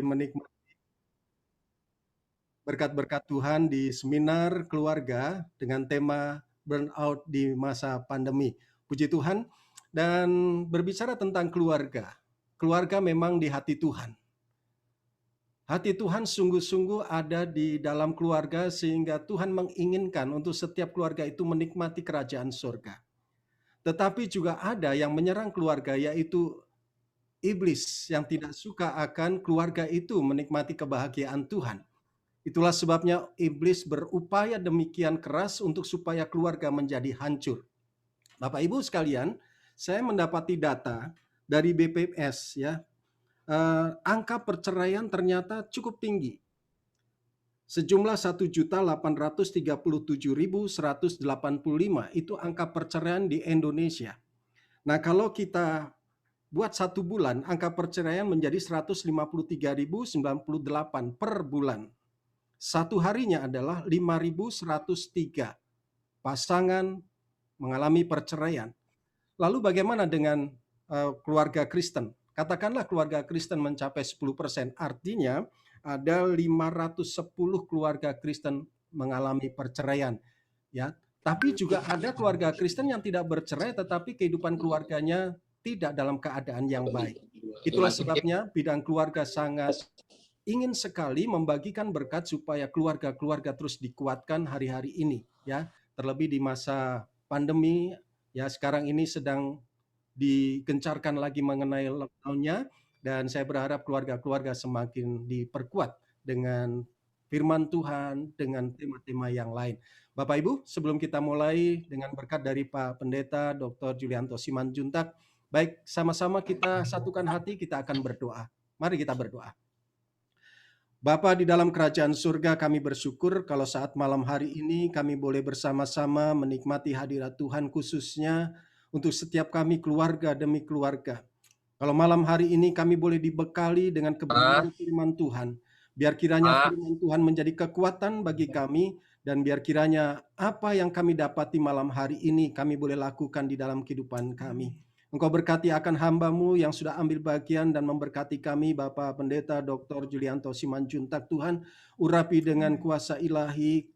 menikmati berkat-berkat Tuhan di seminar keluarga dengan tema burnout di masa pandemi. Puji Tuhan. Dan berbicara tentang keluarga, keluarga memang di hati Tuhan. Hati Tuhan sungguh-sungguh ada di dalam keluarga sehingga Tuhan menginginkan untuk setiap keluarga itu menikmati kerajaan surga. Tetapi juga ada yang menyerang keluarga, yaitu iblis yang tidak suka akan keluarga itu menikmati kebahagiaan Tuhan. Itulah sebabnya iblis berupaya demikian keras untuk supaya keluarga menjadi hancur. Bapak Ibu sekalian, saya mendapati data dari BPS ya, angka perceraian ternyata cukup tinggi. Sejumlah 1.837.185 itu angka perceraian di Indonesia. Nah, kalau kita buat 1 bulan, angka perceraian menjadi 153.098 per bulan. Satu harinya adalah 5.103 pasangan mengalami perceraian. Lalu bagaimana dengan keluarga Kristen? Katakanlah keluarga Kristen mencapai 10%, artinya ada 510 keluarga Kristen mengalami perceraian. Ya, tapi juga ada keluarga Kristen yang tidak bercerai tetapi kehidupan keluarganya tidak dalam keadaan yang baik. Itulah sebabnya bidang keluarga sangat ingin sekali membagikan berkat supaya keluarga-keluarga terus dikuatkan hari-hari ini ya, terlebih di masa pandemi ya, sekarang ini sedang digencarkan lagi mengenai lockdown-nya, dan saya berharap keluarga-keluarga semakin diperkuat dengan firman Tuhan, dengan tema-tema yang lain. Bapak Ibu, sebelum kita mulai dengan berkat dari Pak Pendeta Dr. Julianto Simanjuntak, baik sama-sama kita satukan hati, kita akan berdoa. Mari kita berdoa. Bapa di dalam kerajaan surga, kami bersyukur kalau saat malam hari ini kami boleh bersama-sama menikmati hadirat Tuhan, khususnya untuk setiap kami keluarga demi keluarga. Kalau malam hari ini kami boleh dibekali dengan kebenaran firman Tuhan, biar kiranya firman Tuhan menjadi kekuatan bagi kami, dan biar kiranya apa yang kami dapati malam hari ini kami boleh lakukan di dalam kehidupan kami. Engkau berkati akan hamba-Mu yang sudah ambil bagian dan memberkati kami, Bapak Pendeta Dr. Julianto Simanjuntak. Tuhan, urapi dengan kuasa ilahi,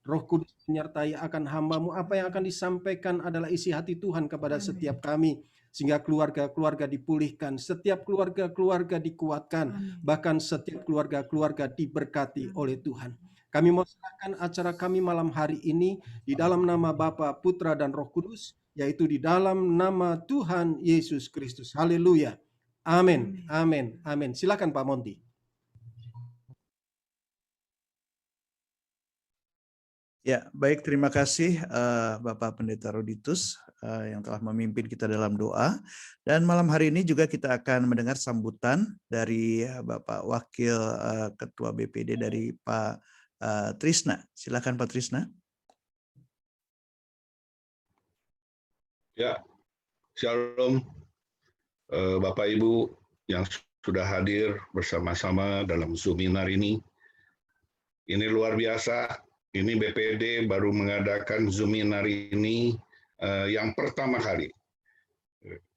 Roh Kudus menyertai akan hamba-Mu. Apa yang akan disampaikan adalah isi hati Tuhan kepada setiap kami, sehingga keluarga-keluarga dipulihkan, setiap keluarga-keluarga dikuatkan, bahkan setiap keluarga-keluarga diberkati oleh Tuhan. Kami mau serahkan acara kami malam hari ini di dalam nama Bapa, Putra, dan Roh Kudus, yaitu di dalam nama Tuhan Yesus Kristus. Haleluya. Amin. Amin. Amin. Silakan Pak Monty. Ya, baik, terima kasih Bapak Pendeta Roditus yang telah memimpin kita dalam doa. Dan malam hari ini juga kita akan mendengar sambutan dari Bapak Wakil Ketua BPD dari Pak Trisna. Silakan Pak Trisna. Ya, shalom Bapak Ibu yang sudah hadir bersama-sama dalam seminar ini. Ini luar biasa. Ini BPD baru mengadakan seminar ini yang pertama kali.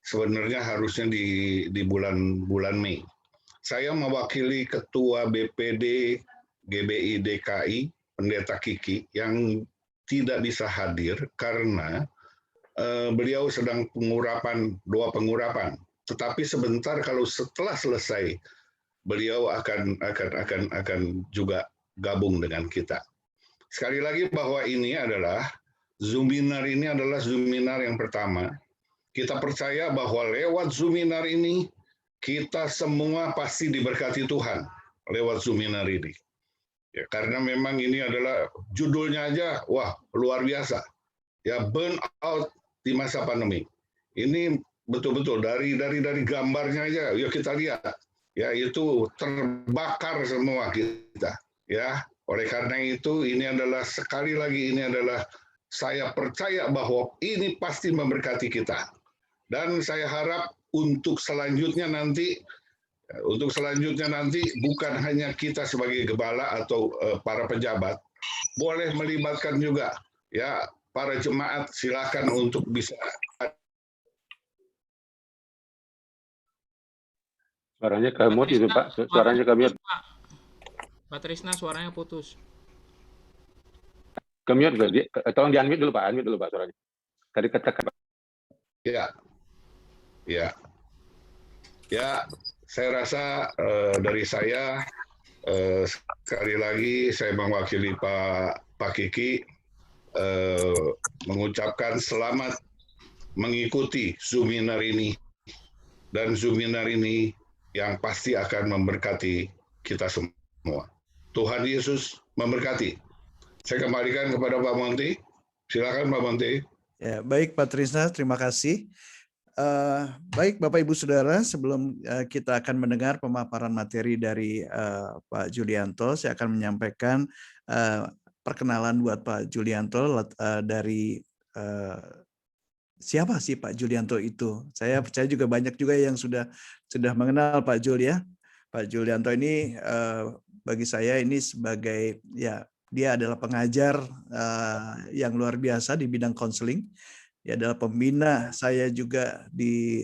Sebenarnya harusnya di bulan Mei. Saya mewakili Ketua BPD GBI DKI, Pendeta Kiki, yang tidak bisa hadir karena beliau sedang doa pengurapan. Tetapi sebentar kalau setelah selesai, beliau akan juga gabung dengan kita. Sekali lagi bahwa ini adalah seminar yang pertama. Kita percaya bahwa lewat seminar ini kita semua pasti diberkati Tuhan lewat seminar ini. Ya, karena memang ini adalah judulnya aja, wah luar biasa. Ya, burnout di masa pandemi. Ini betul-betul dari gambarnya aja, yuk kita lihat, ya itu terbakar semua kita, ya. Oleh karena itu ini adalah sekali lagi saya percaya bahwa ini pasti memberkati kita. Dan saya harap untuk selanjutnya nanti bukan hanya kita sebagai gembala atau para pejabat, boleh melibatkan juga ya para jemaat, silakan untuk bisa. Suaranya ke Pak mute itu, Trisna, Pak. Suaranya ke mute. Pak. Pak Trisna suaranya putus. Ke mute, tolong di unmute dulu, Pak. Unmute dulu, Pak, suaranya. Tadi ketekan, Pak. Ya, ya, ya. Saya rasa dari saya sekali lagi saya mewakili Pak Kiki mengucapkan selamat mengikuti seminar ini, dan seminar ini yang pasti akan memberkati kita semua. Tuhan Yesus memberkati. Saya kembalikan kepada Pak Monty. Silakan Pak Monty. Ya, baik Pak Trisna, terima kasih. Baik Bapak Ibu Saudara, sebelum kita akan mendengar pemaparan materi dari Pak Julianto, saya akan menyampaikan perkenalan buat Pak Julianto dari siapa sih Pak Julianto itu. Saya percaya juga banyak juga yang sudah mengenal Pak Jul ya. Pak Julianto ini bagi saya ini sebagai ya dia adalah pengajar yang luar biasa di bidang konseling. Dia adalah pembina saya juga di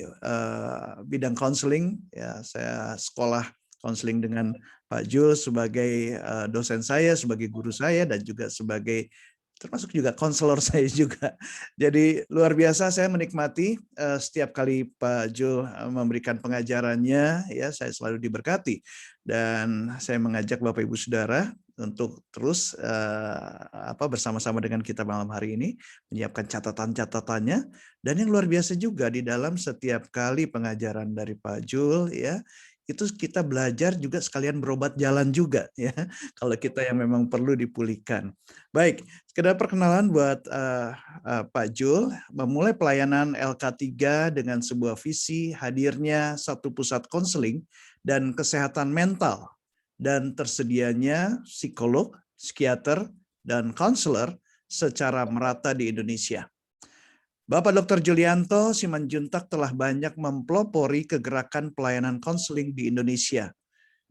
bidang konseling. Ya, saya sekolah konseling dengan Pak Jul sebagai dosen saya, sebagai guru saya, dan juga sebagai termasuk juga konselor saya juga. Jadi luar biasa saya menikmati setiap kali Pak Jul memberikan pengajarannya, ya saya selalu diberkati. Dan saya mengajak Bapak Ibu Saudara untuk terus bersama-sama dengan kita malam hari ini menyiapkan catatan-catatannya, dan yang luar biasa juga di dalam setiap kali pengajaran dari Pak Jul ya itu kita belajar juga sekalian berobat jalan juga ya kalau kita yang memang perlu dipulihkan. Baik, sekedar perkenalan buat Pak Jul, memulai pelayanan LK3 dengan sebuah visi hadirnya satu pusat konseling dan kesehatan mental dan tersedianya psikolog, psikiater, dan konselor secara merata di Indonesia. Bapak Dr. Julianto Simanjuntak telah banyak mempelopori kegerakan pelayanan konseling di Indonesia.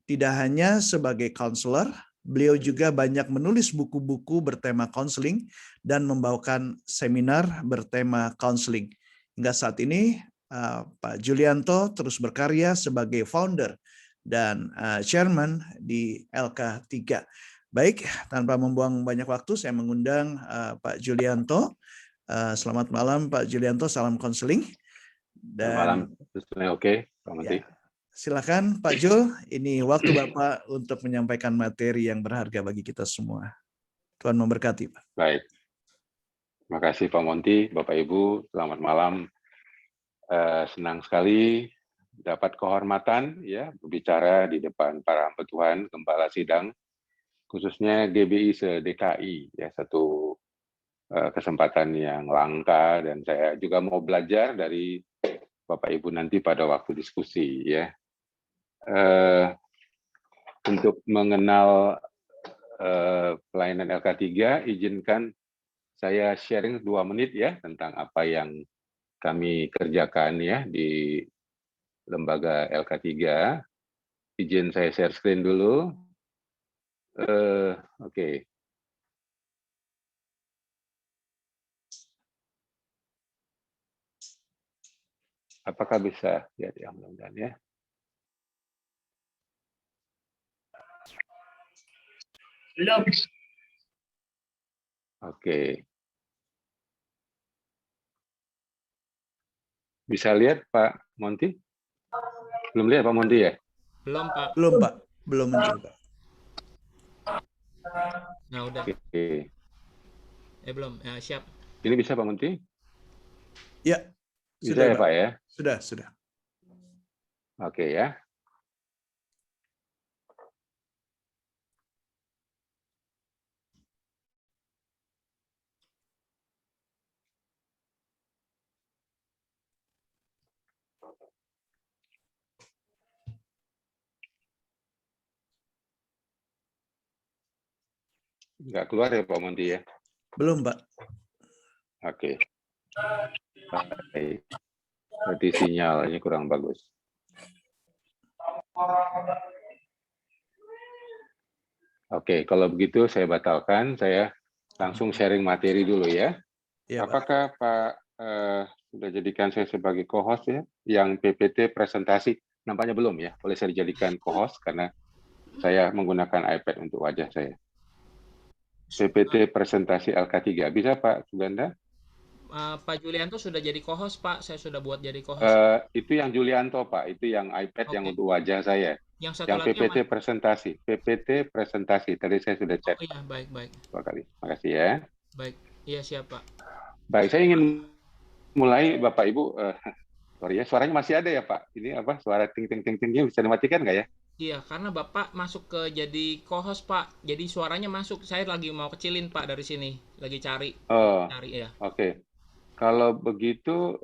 Tidak hanya sebagai konselor, beliau juga banyak menulis buku-buku bertema konseling dan membawakan seminar bertema konseling. Hingga saat ini, Pak Julianto terus berkarya sebagai founder dan chairman di LK3. Baik, tanpa membuang banyak waktu, saya mengundang Pak Julianto. Selamat malam Pak Julianto, salam konseling. Selamat malam, oke, Pak Monty. Ya, silakan Pak Jul, ini waktu Bapak untuk menyampaikan materi yang berharga bagi kita semua. Tuhan memberkati, Pak. Baik, terima kasih Pak Monty, Bapak Ibu, selamat malam. Senang sekali dapat kehormatan ya berbicara di depan para hamba Tuhan, gembala sidang, khususnya GBI se-DKI ya, satu kesempatan yang langka, dan saya juga mau belajar dari Bapak Ibu nanti pada waktu diskusi ya. Untuk mengenal pelayanan LK3, izinkan saya sharing 2 menit ya tentang apa yang kami kerjakan ya di lembaga LK3. Izin saya share screen dulu. Oke. Apakah bisa lihat ya, mudah-mudahan ya. Oke. Bisa lihat Pak Monty? Belum lihat Pak Monty ya? Belum, Pak. Belum, Pak. Belum muncul, Pak. Nah, udah. Oke. Belum. Siap. Ini bisa Pak Monty? Ya. Bisa Sudah, ya Pak ya? Sudah. Oke ya. Nggak keluar ya Pak Monty ya? Belum, Pak. Oke. Baik. Berarti sinyalnya kurang bagus. Oke, kalau begitu saya batalkan. Saya langsung sharing materi dulu ya. Ya, Apakah Pak sudah jadikan saya sebagai co-host ya, yang PPT presentasi? nampaknya belum ya. Boleh saya dijadikan co-host karena saya menggunakan iPad untuk wajah saya. PPT presentasi LK3. Bisa Pak Suganda? Pak Julianto sudah jadi co-host, Pak. Saya sudah buat jadi co-host. Itu yang Julianto Pak, itu yang iPad yang Oke. untuk wajah saya. Yang satu Yang lagi yang PPT presentasi. PPT presentasi. Tadi saya sudah chat Oh iya, baik. 2 kali. Makasih ya. Baik. Iya, siap, Pak. Baik, saya ingin mulai Bapak Ibu. Sorry ya, suaranya masih ada ya Pak? Ini apa? Suara ting-ting-ting-tingnya bisa dimatikan nggak ya? Iya, karena Bapak masuk ke jadi co-host, Pak. Jadi suaranya masuk. Saya lagi mau kecilin, Pak, dari sini. Lagi cari ya. Oke. Kalau begitu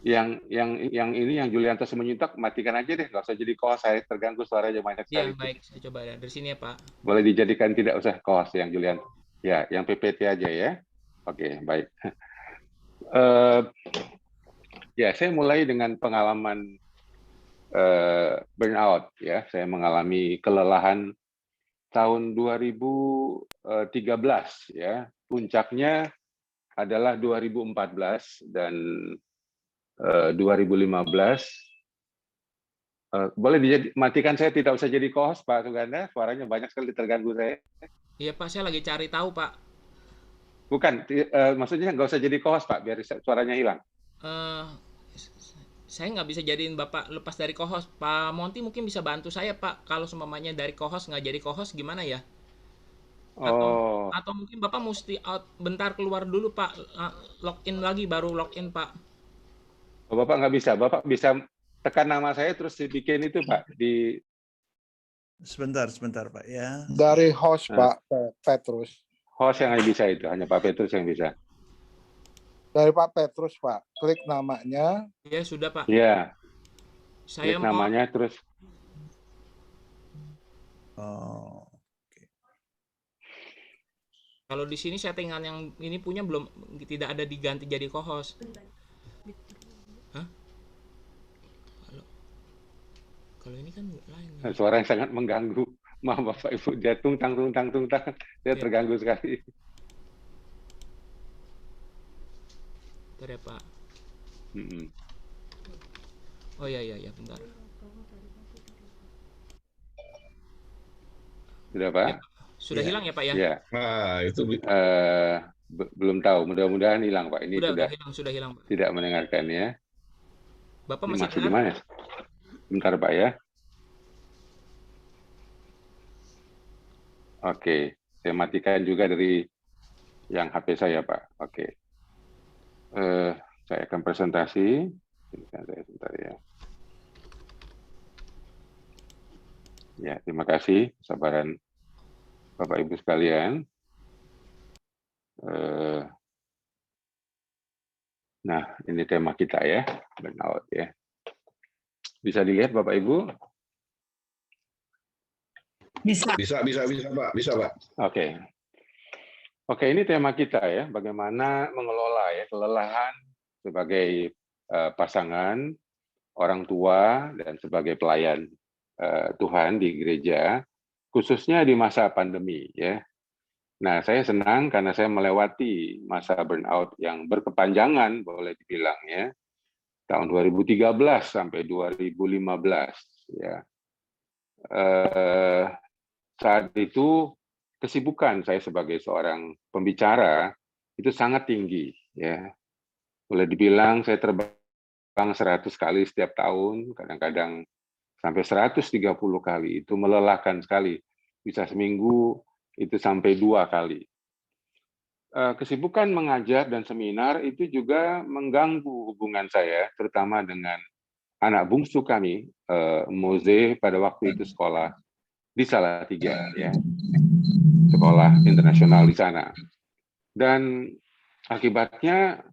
yang ini yang Julianto Simanjuntak matikan aja deh, nggak usah jadi co-host, saya terganggu suaranya banyak Iya, sekali. baik. Saya coba ya. Dari sini ya, Pak. Boleh dijadikan tidak usah co-host yang Julianto. Ya, yang PPT aja ya. Oke, baik. Ya, saya mulai dengan pengalaman burnout ya. Saya mengalami kelelahan tahun 2013 ya. Puncaknya adalah 2014 dan 2015. Boleh dimatikan, saya tidak usah jadi co-host Pak Suganda, suaranya banyak sekali terganggu saya. Iya, Pak, saya lagi cari tahu, Pak. Bukan, maksudnya nggak usah jadi co-host Pak, biar suaranya hilang. Saya nggak bisa jadiin Bapak lepas dari co-host. Pak Monty mungkin bisa bantu saya, Pak. Kalau seumpamanya dari co-host nggak jadi co-host gimana ya? Atau mungkin Bapak mesti out bentar, keluar dulu, Pak. Login lagi baru login, Pak. Bapak nggak bisa. Bapak bisa tekan nama saya terus dibikin itu Pak di. Sebentar Pak ya. Dari host Pak Petrus. Host yang bisa itu, hanya Pak Petrus yang bisa. Dari Pak Petrus Pak, klik namanya. Ya sudah Pak. Iya. Saya klik namanya terus. Kalau di sini settingan yang ini punya belum, tidak ada diganti jadi co-host. Hah? Kalau ini kan lain. Suara yang sangat mengganggu. Maaf Bapak Ibu, dia tungtang. Saya terganggu sekali. Bentar ya Pak. Oh iya, bentar. Sudah Pak? Ya, sudah hilang ya Pak ya? Iya. Nah, itu belum tahu, mudah-mudahan hilang Pak. Ini sudah hilang Pak. Tidak mendengarkan ya. Bapak masih di mana? Bentar Pak ya. Oke, saya matikan juga dari yang HP saya Pak. Oke. Saya akan presentasi. Sebentar ya. Ya, terima kasih kesabaran Bapak Ibu sekalian. Nah, ini tema kita ya, burnout ya. Bisa dilihat Bapak Ibu? Bisa Pak, bisa Pak. Oke, ini tema kita ya, bagaimana mengelola ya kelelahan sebagai pasangan, orang tua, dan sebagai pelayan Tuhan di gereja, khususnya di masa pandemi ya. Nah, saya senang karena saya melewati masa burnout yang berkepanjangan, boleh dibilang ya, tahun 2013 sampai 2015 ya. Saat itu kesibukan saya sebagai seorang pembicara itu sangat tinggi ya. Boleh dibilang saya terbang 100 kali setiap tahun, kadang-kadang sampai 130 kali. Itu melelahkan sekali. Bisa seminggu itu sampai 2 kali. Kesibukan mengajar dan seminar itu juga mengganggu hubungan saya, terutama dengan anak bungsu kami, Moze, pada waktu itu sekolah di Salatiga, ya, sekolah internasional di sana. Dan akibatnya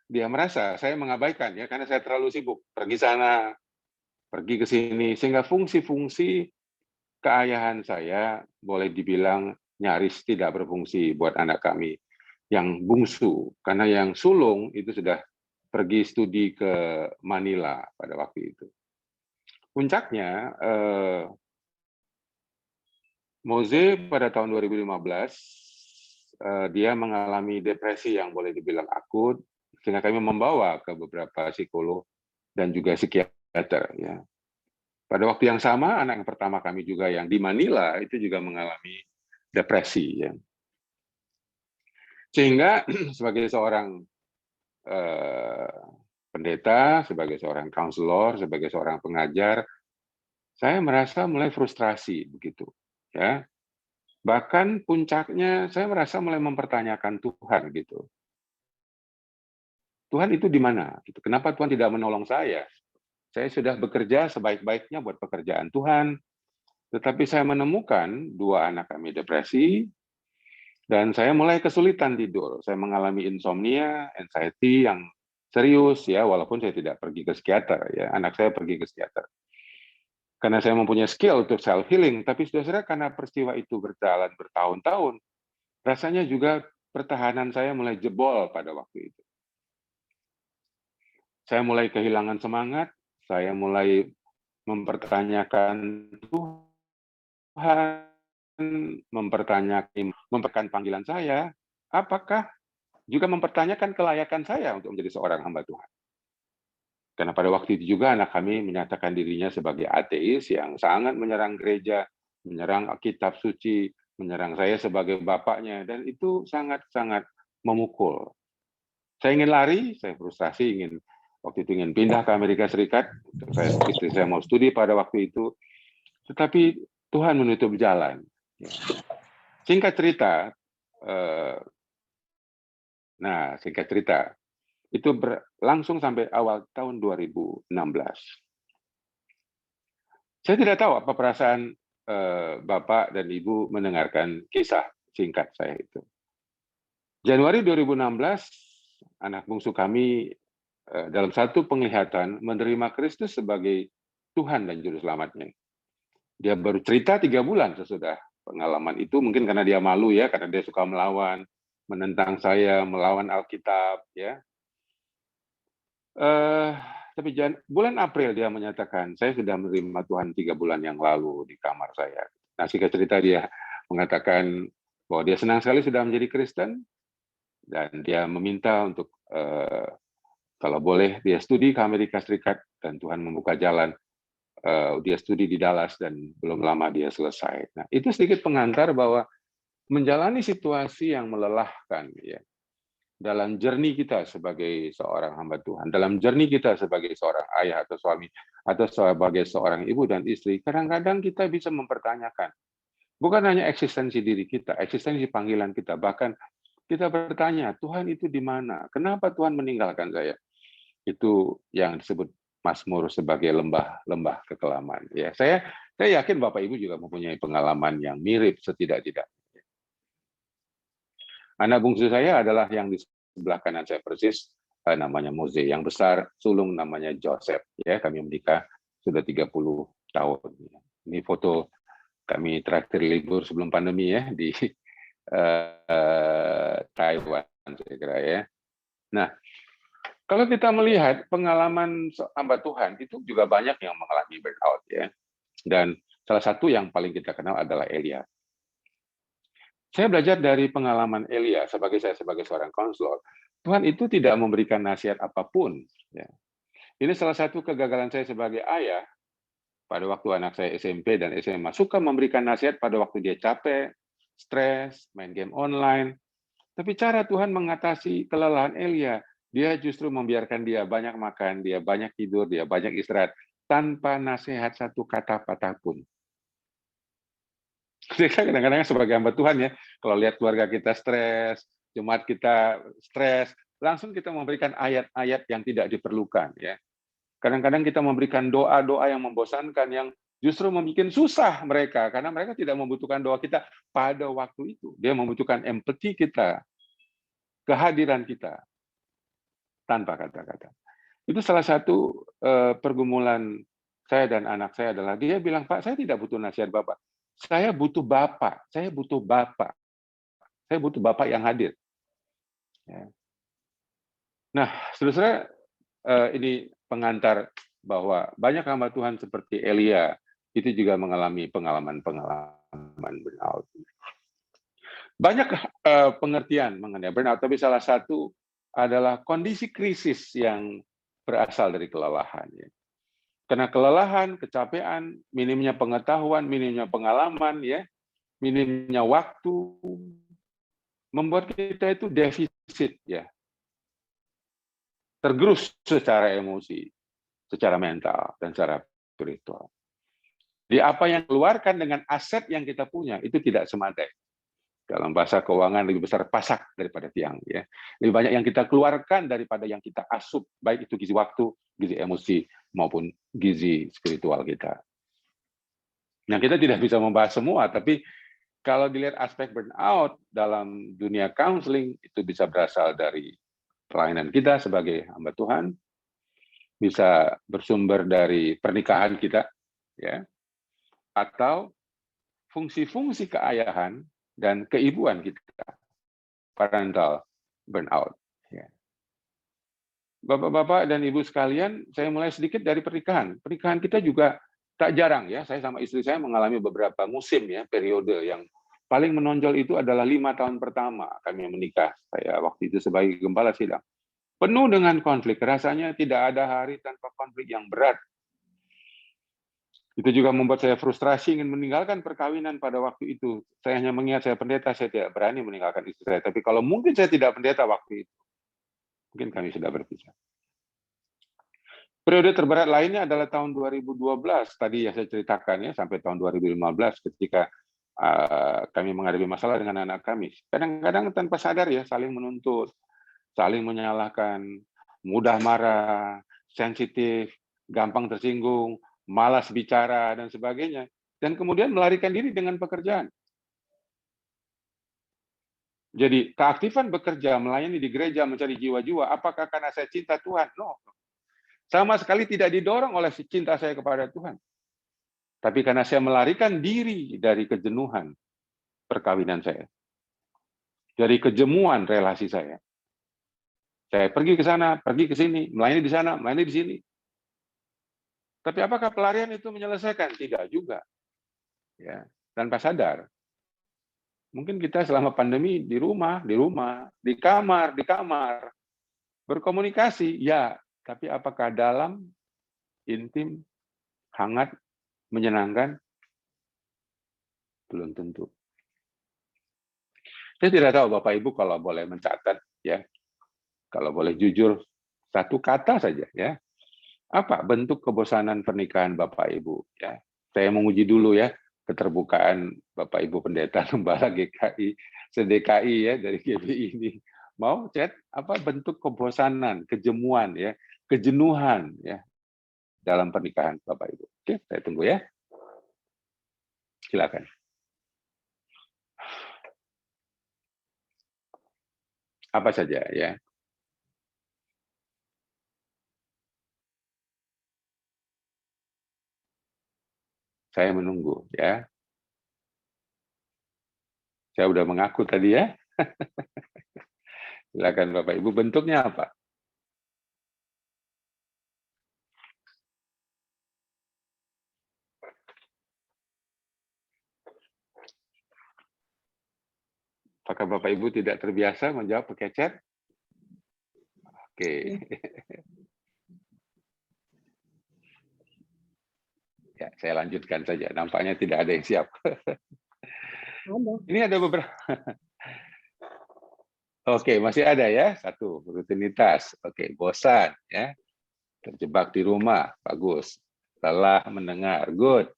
dia merasa saya mengabaikan ya, karena saya terlalu sibuk pergi sana, pergi ke sini, sehingga fungsi-fungsi keayahan saya boleh dibilang nyaris tidak berfungsi buat anak kami yang bungsu, karena yang sulung itu sudah pergi studi ke Manila pada waktu itu. Puncaknya, Moze pada tahun 2015, dia mengalami depresi yang boleh dibilang akut, sehingga kami membawa ke beberapa psikolog dan juga psikiater. Ya. Pada waktu yang sama, anak yang pertama kami juga yang di Manila itu juga mengalami depresi. Ya. Sehingga sebagai seorang pendeta, sebagai seorang counselor, sebagai seorang pengajar, saya merasa mulai frustrasi begitu. Ya. Bahkan puncaknya saya merasa mulai mempertanyakan Tuhan gitu. Tuhan itu di mana? Kenapa Tuhan tidak menolong saya? Saya sudah bekerja sebaik-baiknya buat pekerjaan Tuhan, tetapi saya menemukan 2 anak kami depresi, dan saya mulai kesulitan tidur. Saya mengalami insomnia, anxiety yang serius, ya, walaupun saya tidak pergi ke psikiater. Ya, anak saya pergi ke psikiater. Karena saya mempunyai skill untuk self-healing, tapi saudara-saudara karena peristiwa itu berjalan bertahun-tahun, rasanya juga pertahanan saya mulai jebol pada waktu itu. Saya mulai kehilangan semangat, saya mulai mempertanyakan Tuhan, mempertanyakan panggilan saya, apakah juga mempertanyakan kelayakan saya untuk menjadi seorang hamba Tuhan. Karena pada waktu itu juga anak kami menyatakan dirinya sebagai ateis yang sangat menyerang gereja, menyerang kitab suci, menyerang saya sebagai bapaknya, dan itu sangat-sangat memukul. Saya ingin lari, saya frustasi, waktu itu ingin pindah ke Amerika Serikat. Istri saya mau studi pada waktu itu, tetapi Tuhan menutup jalan. Singkat cerita, itu berlangsung sampai awal tahun 2016. Saya tidak tahu apa perasaan Bapak dan Ibu mendengarkan kisah singkat saya itu. Januari 2016, anak bungsu kami dalam satu penglihatan menerima Kristus sebagai Tuhan dan Juru Selamatnya. Dia baru cerita 3 bulan sesudah pengalaman itu, mungkin karena dia malu ya, karena dia suka melawan, menentang saya, melawan Alkitab, ya. Tapi bulan April dia menyatakan, saya sudah menerima Tuhan 3 bulan yang lalu di kamar saya. Nah, singkat cerita dia mengatakan bahwa dia senang sekali sudah menjadi Kristen, dan dia meminta untuk kalau boleh dia studi ke Amerika Serikat, dan Tuhan membuka jalan. Dia studi di Dallas dan belum lama dia selesai. Nah, itu sedikit pengantar bahwa menjalani situasi yang melelahkan, ya, dalam journey kita sebagai seorang hamba Tuhan, dalam journey kita sebagai seorang ayah atau suami, atau sebagai seorang ibu dan istri, kadang-kadang kita bisa mempertanyakan, bukan hanya eksistensi diri kita, eksistensi panggilan kita, bahkan kita bertanya, Tuhan itu di mana? Kenapa Tuhan meninggalkan saya? Itu yang disebut Mazmur sebagai lembah kekelaman. Ya, saya yakin Bapak Ibu juga mempunyai pengalaman yang mirip setidak-tidaknya. Anak bungsu saya adalah yang di sebelah kanan saya persis, namanya Moze. Yang besar sulung namanya Joseph. Ya, kami menikah sudah 30 tahun. Ini foto kami terakhir libur sebelum pandemi ya di Taiwan, saya kira ya. Nah, kalau kita melihat pengalaman hamba Tuhan itu juga banyak yang mengalami burnout ya. Dan salah satu yang paling kita kenal adalah Elia. Saya belajar dari pengalaman Elia sebagai seorang konselor. Tuhan itu tidak memberikan nasihat apapun. Ya. Ini salah satu kegagalan saya sebagai ayah. Pada waktu anak saya SMP dan SMA suka memberikan nasihat pada waktu dia capek, stres, main game online. Tapi cara Tuhan mengatasi kelelahan Elia, dia justru membiarkan dia banyak makan, dia banyak tidur, dia banyak istirahat, tanpa nasihat satu kata patah pun. Kadang-kadang sebagai hamba Tuhan ya, kalau lihat keluarga kita stres, jemaat kita stres, langsung kita memberikan ayat-ayat yang tidak diperlukan. Ya. Kadang-kadang kita memberikan doa-doa yang membosankan, yang justru membuat susah mereka, karena mereka tidak membutuhkan doa kita pada waktu itu. Dia membutuhkan empati kita, kehadiran kita, tanpa kata-kata. Itu salah satu pergumulan saya dan anak saya adalah dia bilang, Pak, saya tidak butuh nasihat Bapak. Saya butuh Bapak. Saya butuh Bapak. Saya butuh Bapak yang hadir. Ya. Nah, saudara, ini pengantar bahwa banyak hamba Tuhan seperti Elia itu juga mengalami pengalaman burnout. Banyak pengertian mengenai burnout, tapi salah satu adalah kondisi krisis yang berasal dari kelelahan. Ya. Karena kelelahan, kecapean, minimnya pengetahuan, minimnya pengalaman, ya, minimnya waktu, membuat kita itu defisit, ya, tergerus secara emosi, secara mental, dan secara spiritual. Di apa yang keluarkan dengan aset yang kita punya itu tidak semadai. Dalam bahasa keuangan lebih besar pasak daripada tiang. Ya. Lebih banyak yang kita keluarkan daripada yang kita asup, baik itu gizi waktu, gizi emosi, maupun gizi spiritual kita. Nah, kita tidak bisa membahas semua, tapi kalau dilihat aspek burnout dalam dunia counseling, itu bisa berasal dari pelayanan kita sebagai hamba Tuhan, bisa bersumber dari pernikahan kita, ya, atau fungsi-fungsi keayahan dan keibuan kita, parental burnout. Ya. Bapak-bapak dan ibu sekalian, saya mulai sedikit dari pernikahan. Pernikahan kita juga tak jarang, ya. Saya sama istri saya mengalami beberapa musim, ya, periode yang paling menonjol itu adalah 5 tahun pertama kami menikah. Saya waktu itu sebagai gembala sidang. Penuh dengan konflik, rasanya tidak ada hari tanpa konflik yang berat. Itu juga membuat saya frustrasi ingin meninggalkan perkawinan pada waktu itu. Saya hanya mengingat saya pendeta, saya tidak berani meninggalkan istri saya. Tapi kalau mungkin saya tidak pendeta waktu itu, mungkin kami sudah berpisah. Periode terberat lainnya adalah tahun 2012, tadi yang saya ceritakan, ya, sampai tahun 2015 ketika kami menghadapi masalah dengan anak kami. Kadang-kadang tanpa sadar, ya, saling menuntut, saling menyalahkan, mudah marah, sensitif, gampang tersinggung, malas bicara, dan sebagainya. Dan kemudian melarikan diri dengan pekerjaan. Jadi keaktifan bekerja, melayani di gereja, mencari jiwa-jiwa, apakah karena saya cinta Tuhan? No. Sama sekali tidak didorong oleh cinta saya kepada Tuhan. Tapi karena saya melarikan diri dari kejenuhan perkawinan saya. Dari kejemuan relasi saya. Saya pergi ke sana, pergi ke sini, melayani di sana, melayani di sini. Tapi apakah pelarian itu menyelesaikan? Tidak juga. Ya, tanpa sadar. Mungkin kita selama pandemi di rumah, di kamar, berkomunikasi, ya. Tapi apakah dalam, intim, hangat, menyenangkan? Belum tentu. Saya tidak tahu Bapak Ibu kalau boleh mencatat, ya, kalau boleh jujur, satu kata saja, ya. Apa bentuk kebosanan pernikahan Bapak Ibu? Ya, saya menguji dulu, ya, keterbukaan Bapak Ibu pendeta Gembala GKI, SDKI, ya, dari GBI ini. Mau chat apa bentuk kebosanan, kejemuan, ya, kejenuhan, ya, dalam pernikahan Bapak Ibu. Oke, saya tunggu, ya. Silakan. Apa saja, ya. Saya menunggu, ya. Saya udah mengaku tadi, ya. Silakan Bapak Ibu, bentuknya apa? Apakah Bapak Ibu tidak terbiasa menjawab pakai chat? Oke. Ya, saya lanjutkan saja. Nampaknya tidak ada yang siap. Ini ada beberapa. Oke, masih ada, ya. Satu, rutinitas. Oke, bosan, ya. Terjebak di rumah, bagus. Lelah mendengar, good.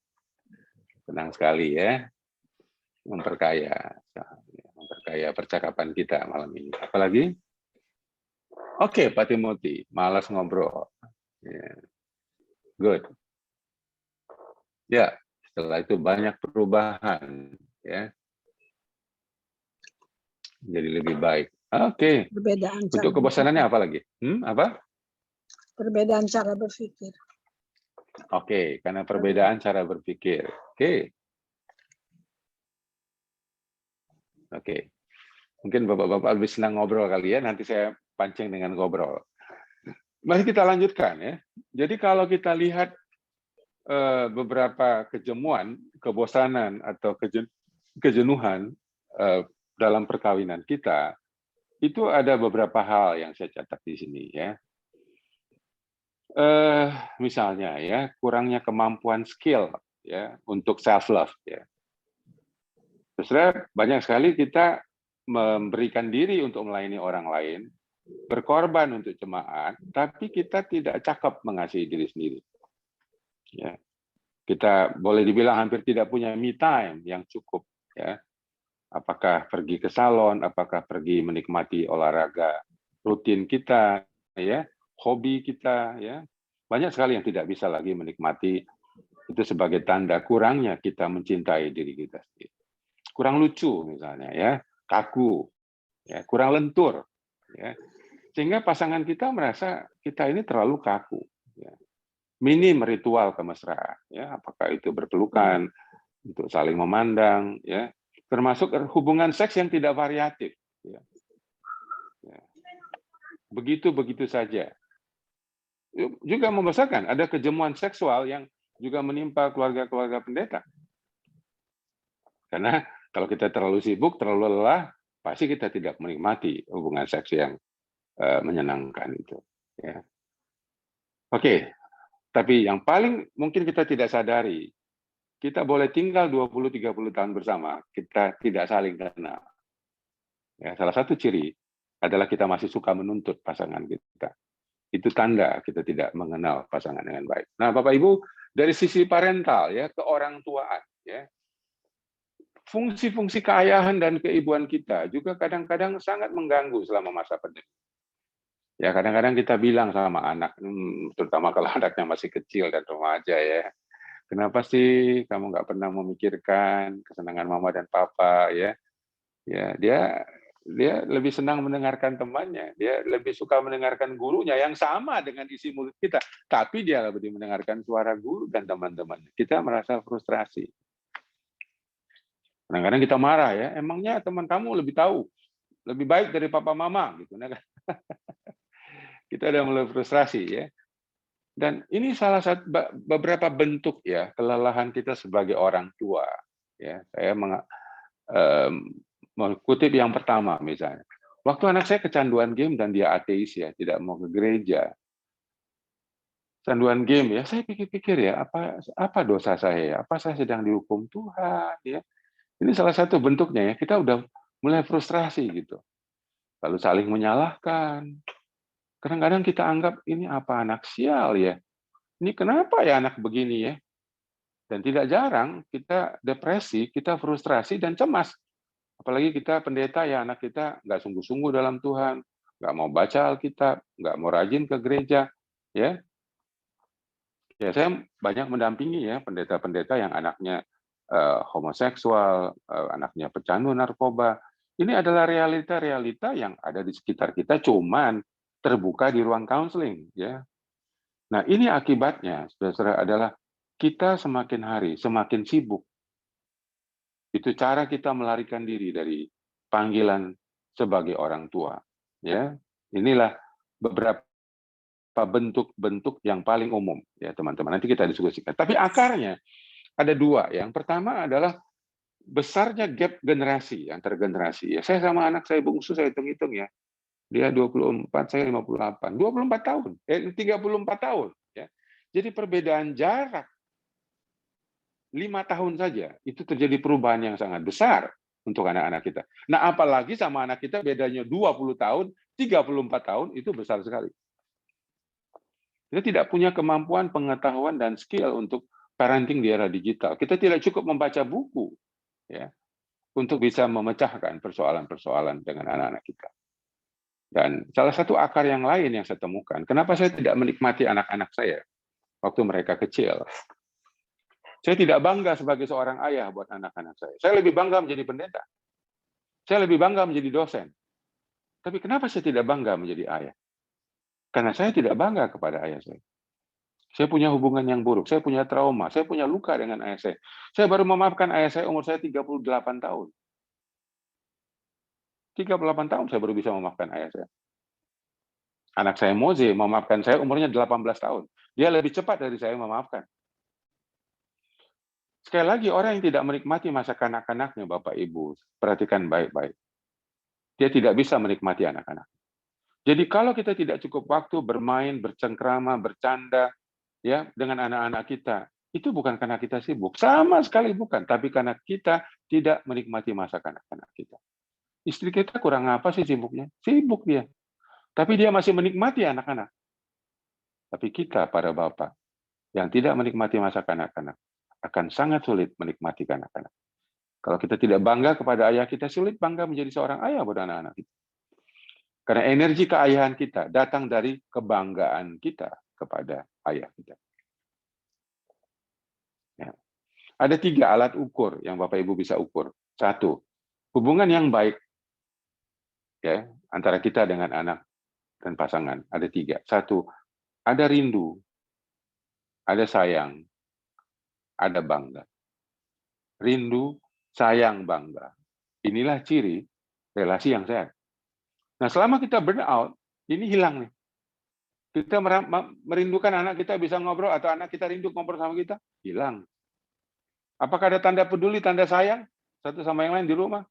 Senang sekali, ya. Memperkaya percakapan kita malam ini. Apalagi? Oke, Pak Timothy, malas ngobrol. Yeah. Good. Ya, setelah itu banyak perubahan, ya. Jadi lebih baik. Oke. Perbedaan untuk kebosanannya apa lagi? Apa? Perbedaan cara berpikir. Oke, karena perbedaan cara berpikir. Oke. Oke. Mungkin Bapak-bapak lebih senang ngobrol kali, ya. Nanti saya pancing dengan ngobrol. Mari kita lanjutkan, ya. Jadi kalau kita lihat beberapa kejemuan, kebosanan atau kejenuhan dalam perkawinan kita, itu ada beberapa hal yang saya catat di sini, ya. Misalnya ya, kurangnya kemampuan skill ya untuk self love ya. Terus banyak sekali kita memberikan diri untuk melayani orang lain, berkorban untuk jemaat, tapi kita tidak cakap mengasihi diri sendiri. Ya. Kita boleh dibilang hampir tidak punya me time yang cukup. Ya. Apakah pergi ke salon, apakah pergi menikmati olahraga rutin kita, ya, hobi kita, ya. Banyak sekali yang tidak bisa lagi menikmati, itu sebagai tanda kurangnya kita mencintai diri kita sendiri. Kurang lucu misalnya, ya, kaku, ya, kurang lentur, ya. Sehingga pasangan kita merasa kita ini terlalu kaku, ya. Minim ritual kemesraan, ya, apakah itu berpelukan, untuk saling memandang, ya, termasuk hubungan seks yang tidak variatif, ya. Ya. Begitu saja. Juga membesarkan, ada kejemuan seksual yang juga menimpa keluarga-keluarga pendeta. Karena kalau kita terlalu sibuk, terlalu lelah, pasti kita tidak menikmati hubungan seks yang menyenangkan itu. Ya. Oke, tapi yang paling mungkin kita tidak sadari, kita boleh tinggal 20-30 tahun bersama, kita tidak saling kenal. Ya, salah satu ciri adalah kita masih suka menuntut pasangan kita. Itu tanda kita tidak mengenal pasangan dengan baik. Nah, Bapak Ibu, dari sisi parental ya, ke orang tuaan ya. Fungsi-fungsi keayahan dan keibuan kita juga kadang-kadang sangat mengganggu selama masa pandemi. Ya, kadang-kadang kita bilang sama anak, terutama kalau anaknya masih kecil dan remaja ya, kenapa sih kamu nggak pernah memikirkan kesenangan mama dan papa ya? Ya, dia lebih senang mendengarkan temannya, dia lebih suka mendengarkan gurunya yang sama dengan isi mulut kita, tapi dia lebih mendengarkan suara guru dan teman-temannya. Kita merasa frustrasi. Kadang-kadang kita marah ya, emangnya teman kamu lebih tahu, lebih baik dari papa mama gitu. Kita udah mulai frustrasi ya. Dan ini salah satu beberapa bentuk ya kelelahan kita sebagai orang tua. Ya, saya mengutip yang pertama misalnya. Waktu anak saya kecanduan game dan dia ateis ya, tidak mau ke gereja. Kecanduan game ya, saya pikir-pikir ya, apa dosa saya? Apa saya sedang dihukum Tuhan ya? Ini salah satu bentuknya ya, kita udah mulai frustrasi gitu. Lalu saling menyalahkan. Kadang-kadang kita anggap ini apa anak sial ya? Ini kenapa ya anak begini ya? Dan tidak jarang kita depresi, kita frustrasi dan cemas. Apalagi kita pendeta ya, anak kita nggak sungguh-sungguh dalam Tuhan, nggak mau baca Alkitab, nggak mau rajin ke gereja, ya. Ya saya banyak mendampingi ya pendeta-pendeta yang anaknya homoseksual, anaknya pecandu narkoba. Ini adalah realita-realita yang ada di sekitar kita, cuman terbuka di ruang counseling, ya. Nah ini akibatnya, saudara-saudara, adalah kita semakin hari semakin sibuk. Itu cara kita melarikan diri dari panggilan sebagai orang tua. Ya, inilah beberapa bentuk-bentuk yang paling umum, ya teman-teman. Nanti kita diskusikan. Tapi akarnya ada dua. Yang pertama adalah besarnya gap generasi antar generasi. Ya, saya sama anak saya bungsu saya hitung-hitung ya. Dia 24, saya 58. 24 tahun, 34 tahun. Ya. Jadi perbedaan jarak 5 tahun saja, itu terjadi perubahan yang sangat besar untuk anak-anak kita. Nah, apalagi sama anak kita bedanya 20 tahun, 34 tahun, itu besar sekali. Kita tidak punya kemampuan, pengetahuan, dan skill untuk parenting di era digital. Kita tidak cukup membaca buku ya, untuk bisa memecahkan persoalan-persoalan dengan anak-anak kita. Dan salah satu akar yang lain yang saya temukan, kenapa saya tidak menikmati anak-anak saya waktu mereka kecil. Saya tidak bangga sebagai seorang ayah buat anak-anak saya. Saya lebih bangga menjadi pendeta. Saya lebih bangga menjadi dosen. Tapi kenapa saya tidak bangga menjadi ayah? Karena saya tidak bangga kepada ayah saya. Saya punya hubungan yang buruk, saya punya trauma, saya punya luka dengan ayah saya. Saya baru memaafkan ayah saya umur saya 38 tahun. 38 tahun saya baru bisa memaafkan ayah saya. Anak saya Moze memaafkan saya umurnya 18 tahun. Dia lebih cepat dari saya memaafkan. Sekali lagi, orang yang tidak menikmati masa kanak-kanaknya, Bapak Ibu, perhatikan baik-baik. Dia tidak bisa menikmati anak-anak. Jadi kalau kita tidak cukup waktu bermain, bercengkrama, bercanda ya dengan anak-anak kita, itu bukan karena kita sibuk, sama sekali bukan, tapi karena kita tidak menikmati masa kanak-kanak kita. Istri kita kurang apa sih sibuknya? Sibuk dia. Tapi dia masih menikmati anak-anak. Tapi kita, para bapak, yang tidak menikmati masa kanak-kanak, akan sangat sulit menikmati kanak-kanak. Kalau kita tidak bangga kepada ayah kita, sulit bangga menjadi seorang ayah pada anak-anak kita. Karena energi keayahan kita datang dari kebanggaan kita kepada ayah kita. Ya. Ada 3 alat ukur yang Bapak Ibu bisa ukur. 1, hubungan yang baik ya antara kita dengan anak dan pasangan. Ada 3. 1, ada rindu, ada sayang, ada bangga. Rindu, sayang, bangga. Inilah ciri relasi yang sehat. Nah, selama kita burn out, ini hilang nih. Kita merindukan anak kita bisa ngobrol, atau anak kita rindu ngobrol sama kita, hilang. Apakah ada tanda peduli, tanda sayang satu sama yang lain di rumah?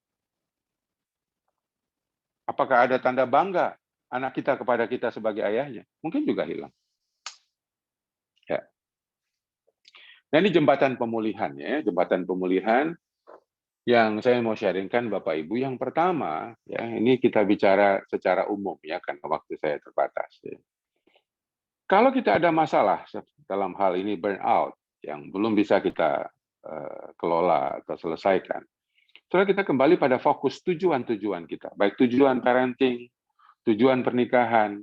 Apakah ada tanda bangga anak kita kepada kita sebagai ayahnya? Mungkin juga hilang. Ya. Nah, ini jembatan pemulihan ya, jembatan pemulihan yang saya mau sharingkan Bapak Ibu. Yang pertama, ya ini kita bicara secara umum ya, karena waktu saya terbatas. Ya. Kalau kita ada masalah dalam hal ini burnout yang belum bisa kita kelola atau selesaikan, setelah kita kembali pada fokus tujuan-tujuan kita, baik tujuan parenting, tujuan pernikahan,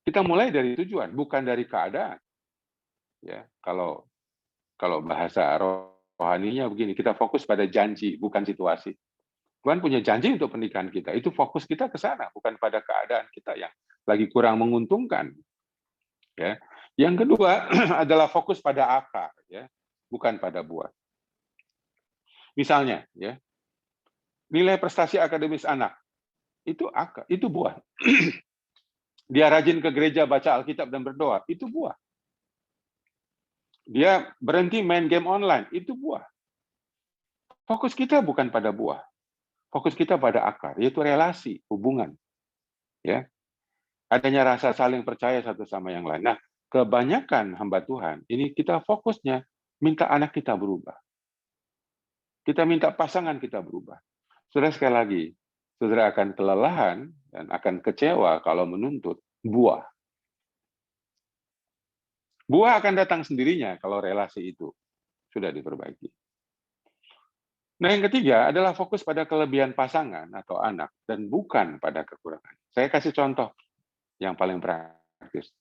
kita mulai dari tujuan, bukan dari keadaan. Ya, kalau bahasa rohaninya begini, kita fokus pada janji, bukan situasi. Tuhan punya janji untuk pernikahan kita. Itu fokus kita ke sana, bukan pada keadaan kita yang lagi kurang menguntungkan. Ya. Yang kedua adalah fokus pada akar, ya, bukan pada buah. Misalnya, ya, nilai prestasi akademis anak itu akar, itu buah. Dia rajin ke gereja, baca Alkitab dan berdoa, itu buah. Dia berhenti main game online, itu buah. Fokus kita bukan pada buah. Fokus kita pada akar, yaitu relasi, hubungan. Ya. Adanya rasa saling percaya satu sama yang lain. Nah, kebanyakan hamba Tuhan, ini kita fokusnya minta anak kita berubah. Kita minta pasangan kita berubah. Saudara, sekali lagi, saudara akan kelelahan dan akan kecewa kalau menuntut buah. Buah akan datang sendirinya kalau relasi itu sudah diperbaiki. Nah, yang ketiga adalah fokus pada kelebihan pasangan atau anak dan bukan pada kekurangan. Saya kasih contoh yang paling praktis.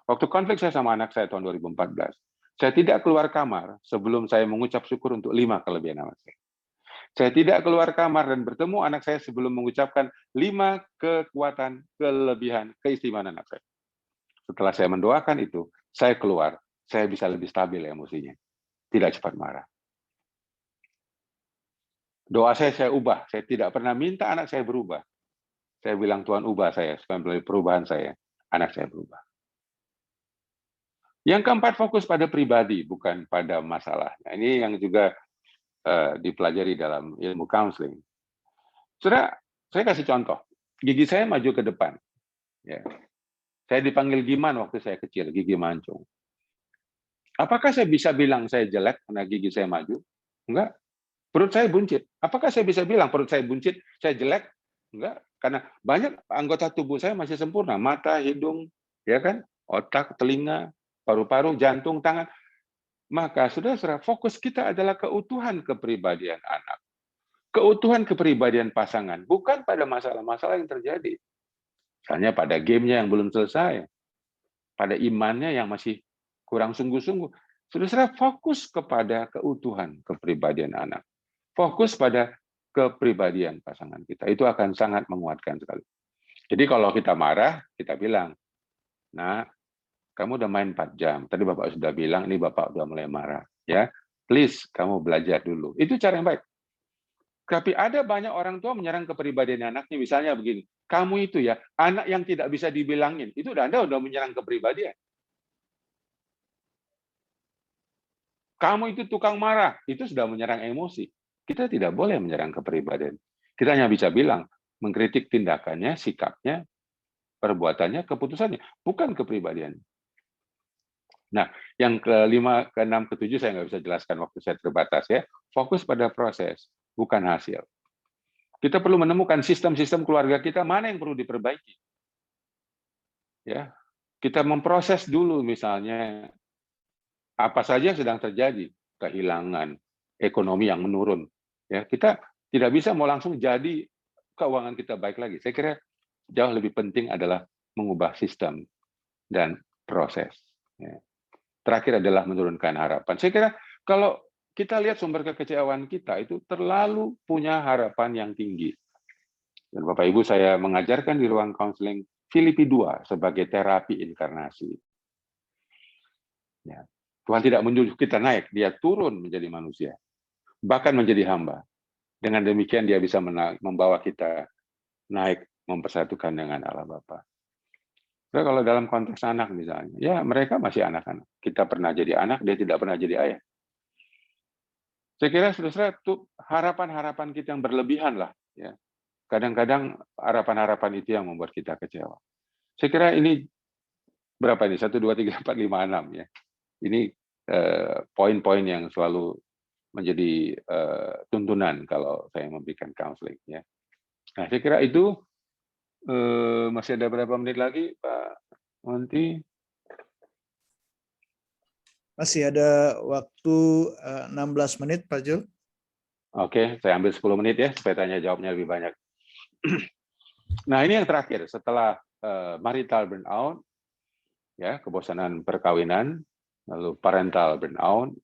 Waktu konflik saya sama anak saya tahun 2014, saya tidak keluar kamar sebelum saya mengucap syukur untuk 5 kelebihan anak saya. Saya tidak keluar kamar dan bertemu anak saya sebelum mengucapkan 5 kekuatan, kelebihan, keistimewaan anak saya. Setelah saya mendoakan itu, saya keluar, saya bisa lebih stabil emosinya. Tidak cepat marah. Doa saya ubah. Saya tidak pernah minta anak saya berubah. Saya bilang, Tuhan ubah saya, supaya melalui perubahan saya, anak saya berubah. Yang keempat, fokus pada pribadi, bukan pada masalah. Nah, ini yang juga dipelajari dalam ilmu counseling. Saudara, saya kasih contoh. Gigi saya maju ke depan. Ya. Saya dipanggil Giman waktu saya kecil, gigi mancung. Apakah saya bisa bilang saya jelek karena gigi saya maju? Enggak. Perut saya buncit. Apakah saya bisa bilang perut saya buncit, saya jelek? Enggak. Karena banyak anggota tubuh saya masih sempurna. Mata, hidung, ya kan? Otak, telinga, paru-paru, jantung, tangan. Maka saudara-saudara, fokus kita adalah keutuhan kepribadian anak. Keutuhan kepribadian pasangan. Bukan pada masalah-masalah yang terjadi. Misalnya pada gamenya yang belum selesai. Pada imannya yang masih kurang sungguh-sungguh. Saudara-saudara, fokus kepada keutuhan kepribadian anak. Fokus pada kepribadian pasangan kita. Itu akan sangat menguatkan sekali. Jadi kalau kita marah, kita bilang, nah, kamu udah main 4 jam. Tadi Bapak sudah bilang, ini Bapak udah mulai marah. Ya, please, kamu belajar dulu. Itu cara yang baik. Tapi ada banyak orang tua menyerang kepribadian anaknya. Misalnya begini, kamu itu ya, anak yang tidak bisa dibilangin. Itu Anda udah menyerang kepribadian. Kamu itu tukang marah. Itu sudah menyerang emosi. Kita tidak boleh menyerang kepribadian. Kita hanya bisa bilang, mengkritik tindakannya, sikapnya, perbuatannya, keputusannya, bukan kepribadiannya. Nah, yang kelima, keenam, ketujuh saya nggak bisa jelaskan, waktu saya terbatas ya. Fokus pada proses, bukan hasil. Kita perlu menemukan sistem-sistem keluarga kita mana yang perlu diperbaiki. Ya, kita memproses dulu misalnya apa saja yang sedang terjadi, kehilangan, ekonomi yang menurun. Ya, kita tidak bisa mau langsung jadi keuangan kita baik lagi. Saya kira jauh lebih penting adalah mengubah sistem dan proses. Ya. Terakhir adalah menurunkan harapan. Saya kira kalau kita lihat sumber kekecewaan kita itu terlalu punya harapan yang tinggi. Dan Bapak Ibu, saya mengajarkan di ruang konseling Filipi 2 sebagai terapi inkarnasi. Ya. Tuhan tidak menyuruh kita naik, dia turun menjadi manusia, bahkan menjadi hamba. Dengan demikian dia bisa membawa kita naik, mempersatukan dengan Allah Bapa. Nah, kalau dalam konteks anak misalnya, ya mereka masih anak-anak. Kita pernah jadi anak, dia tidak pernah jadi ayah. Saya kira saudara itu harapan-harapan kita yang berlebihan lah. Ya. Kadang-kadang harapan-harapan itu yang membuat kita kecewa. Saya kira ini berapa ini? 1, 2, 3, 4, 5, 6 ya. Ini poin-poin yang selalu menjadi tuntunan kalau saya memberikan counseling. Ya. Nah, saya kira itu. Masih ada berapa menit lagi, Pak Monty? Masih ada waktu 16 menit, Pak Jul. Oke, saya ambil 10 menit ya, supaya tanya jawabnya lebih banyak. Nah, ini yang terakhir. Setelah marital burnout, ya, kebosanan perkawinan, lalu parental burnout,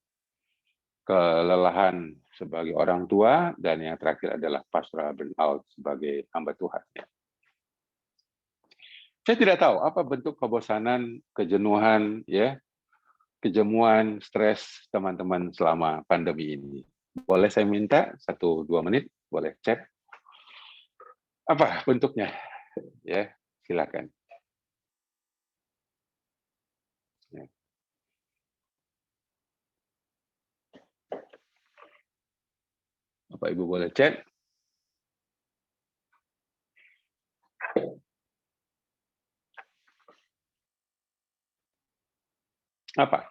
kelelahan sebagai orang tua, dan yang terakhir adalah pastoral burnout sebagai hamba Tuhan. Ya. Saya tidak tahu apa bentuk kebosanan, kejenuhan, ya, kejemuan, stres teman-teman selama pandemi ini. Boleh saya minta 1-2 menit, boleh chat. Apa bentuknya? Ya, silakan. Ya. Bapak Ibu boleh chat. Apa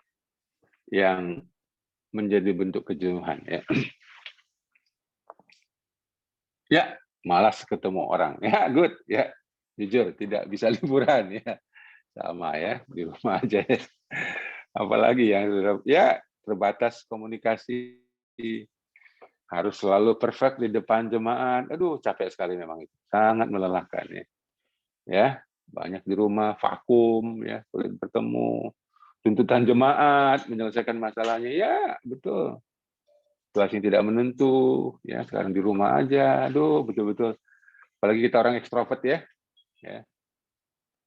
yang menjadi bentuk kejenuhan? Ya, ya, malas ketemu orang. Ya, good. Ya, jujur tidak bisa liburan ya, sama ya, di rumah aja. Apalagi yang ya terbatas komunikasi, harus selalu perfect di depan jemaat. Aduh, capek sekali memang itu, sangat melelahkan ya. Ya, banyak di rumah, vakum ya, sulit bertemu. Tuntutan jemaat menyelesaikan masalahnya, ya betul. Situasi tidak menentu, ya sekarang di rumah aja, aduh betul-betul. Apalagi kita orang ekstrovert ya,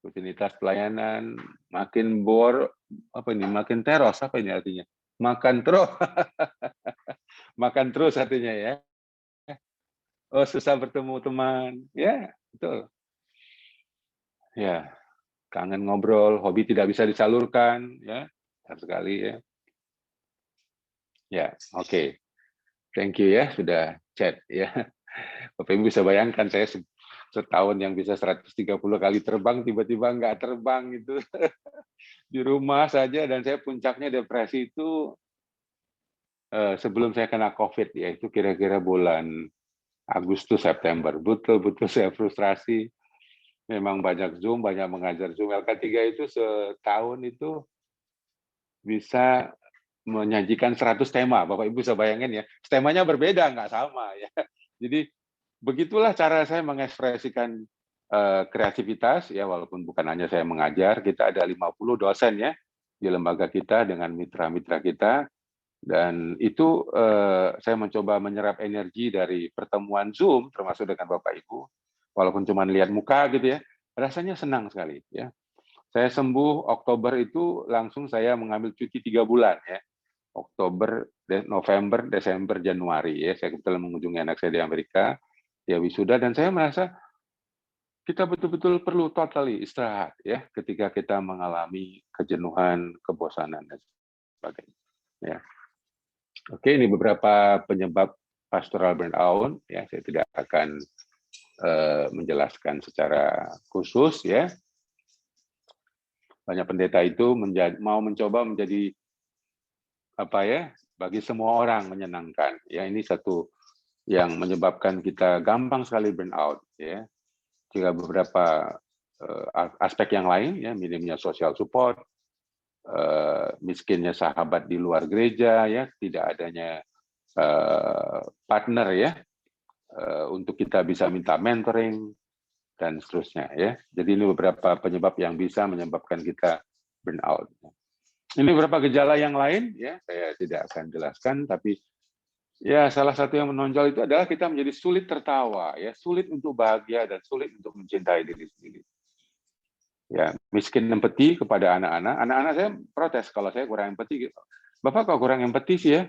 rutinitas pelayanan makin bor, apa ini? Makin teros, apa ini artinya? Makan terus, makan terus artinya ya. Oh susah bertemu teman, ya betul. Ya. Kangen ngobrol, hobi tidak bisa disalurkan, ya, benar sekali ya. Ya, oke. Thank you ya sudah chat ya. Bapak Ibu bisa bayangkan saya setahun yang bisa 130 kali terbang tiba-tiba nggak terbang itu di rumah saja, dan saya puncaknya depresi itu sebelum saya kena COVID ya, itu kira-kira bulan Agustus September. Betul-betul saya frustrasi. Memang banyak Zoom, banyak mengajar Zoom. LK3 itu setahun itu bisa menyajikan 100 tema. Bapak Ibu bisa bayangin ya, temanya berbeda, nggak sama ya. Jadi begitulah cara saya mengekspresikan kreativitas ya, walaupun bukan hanya saya mengajar, kita ada 50 dosen ya di lembaga kita dengan mitra-mitra kita, dan itu saya mencoba menyerap energi dari pertemuan Zoom termasuk dengan Bapak Ibu. Walaupun cuma lihat muka gitu ya, rasanya senang sekali ya. Saya sembuh Oktober itu langsung saya mengambil cuti 3 bulan ya. Oktober, November, Desember, Januari ya. Saya kebetulan mengunjungi anak saya di Amerika, dia wisuda, dan saya merasa kita betul-betul perlu totally istirahat ya ketika kita mengalami kejenuhan, kebosanan dan sebagainya. Ya. Oke, ini beberapa penyebab pastoral burnout ya. Saya tidak akan menjelaskan secara khusus ya. Banyak pendeta itu mau mencoba menjadi apa ya, bagi semua orang menyenangkan. Ya, ini satu yang menyebabkan kita gampang sekali burnout. Ya, jika beberapa aspek yang lain, ya, minimnya social support, miskinnya sahabat di luar gereja, ya, tidak adanya partner, ya, untuk kita bisa minta mentoring dan seterusnya, ya. Jadi ini beberapa penyebab yang bisa menyebabkan kita burnout. Ini beberapa gejala yang lain, ya, saya tidak akan jelaskan, tapi ya salah satu yang menonjol itu adalah kita menjadi sulit tertawa, ya, sulit untuk bahagia dan sulit untuk mencintai diri sendiri. Ya, miskin empati kepada anak-anak. Anak-anak saya protes kalau saya kurang empati. Bapak kok kurang empati sih ya?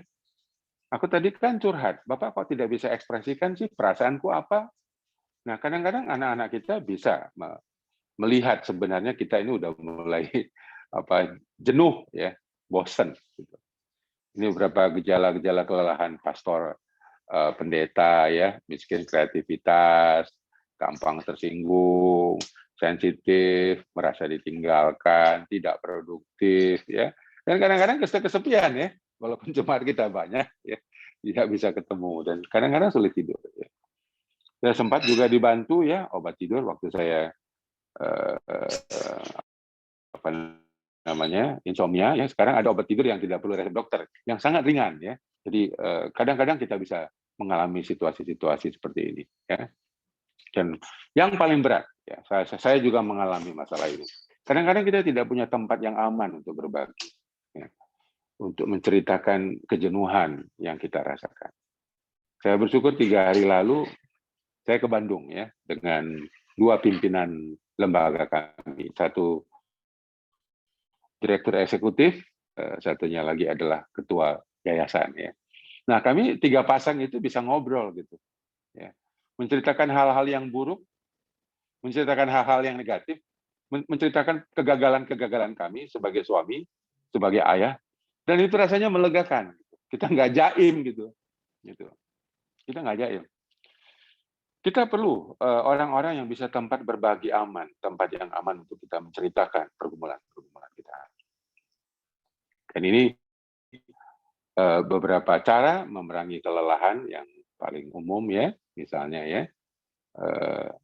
Aku tadi kan curhat. Bapak kok tidak bisa ekspresikan sih perasaanku apa? Nah, kadang-kadang anak-anak kita bisa melihat sebenarnya kita ini udah mulai jenuh, ya, bosen. Gitu. Ini beberapa gejala-gejala kelelahan pastor, pendeta, ya, miskin kreativitas, gampang tersinggung, sensitif, merasa ditinggalkan, tidak produktif, ya, dan kadang-kadang kesepian, ya, walaupun jemaat kita banyak, ya, tidak bisa ketemu dan kadang-kadang sulit tidur. Ya. Saya sempat juga dibantu, ya, obat tidur waktu saya insomnia, ya, sekarang ada obat tidur yang tidak perlu resep dokter, yang sangat ringan, ya. Jadi kadang-kadang kita bisa mengalami situasi-situasi seperti ini, ya. Dan yang paling berat, ya, saya juga mengalami masalah ini. Kadang-kadang kita tidak punya tempat yang aman untuk berbagi, ya, untuk menceritakan kejenuhan yang kita rasakan. Saya bersyukur 3 hari lalu saya ke Bandung, ya, dengan 2 pimpinan lembaga kami, satu direktur eksekutif, satunya lagi adalah ketua yayasan, ya. Nah, kami 3 pasang itu bisa ngobrol gitu, ya, menceritakan hal-hal yang buruk, menceritakan hal-hal yang negatif, menceritakan kegagalan-kegagalan kami sebagai suami, sebagai ayah, dan itu rasanya melegakan. Kita nggak jaim gitu. Kita nggak jaim. Kita perlu orang-orang yang bisa tempat berbagi aman, tempat yang aman untuk kita menceritakan pergumulan-pergumulan kita. Dan ini beberapa cara memerangi kelelahan yang paling umum, ya, misalnya, ya,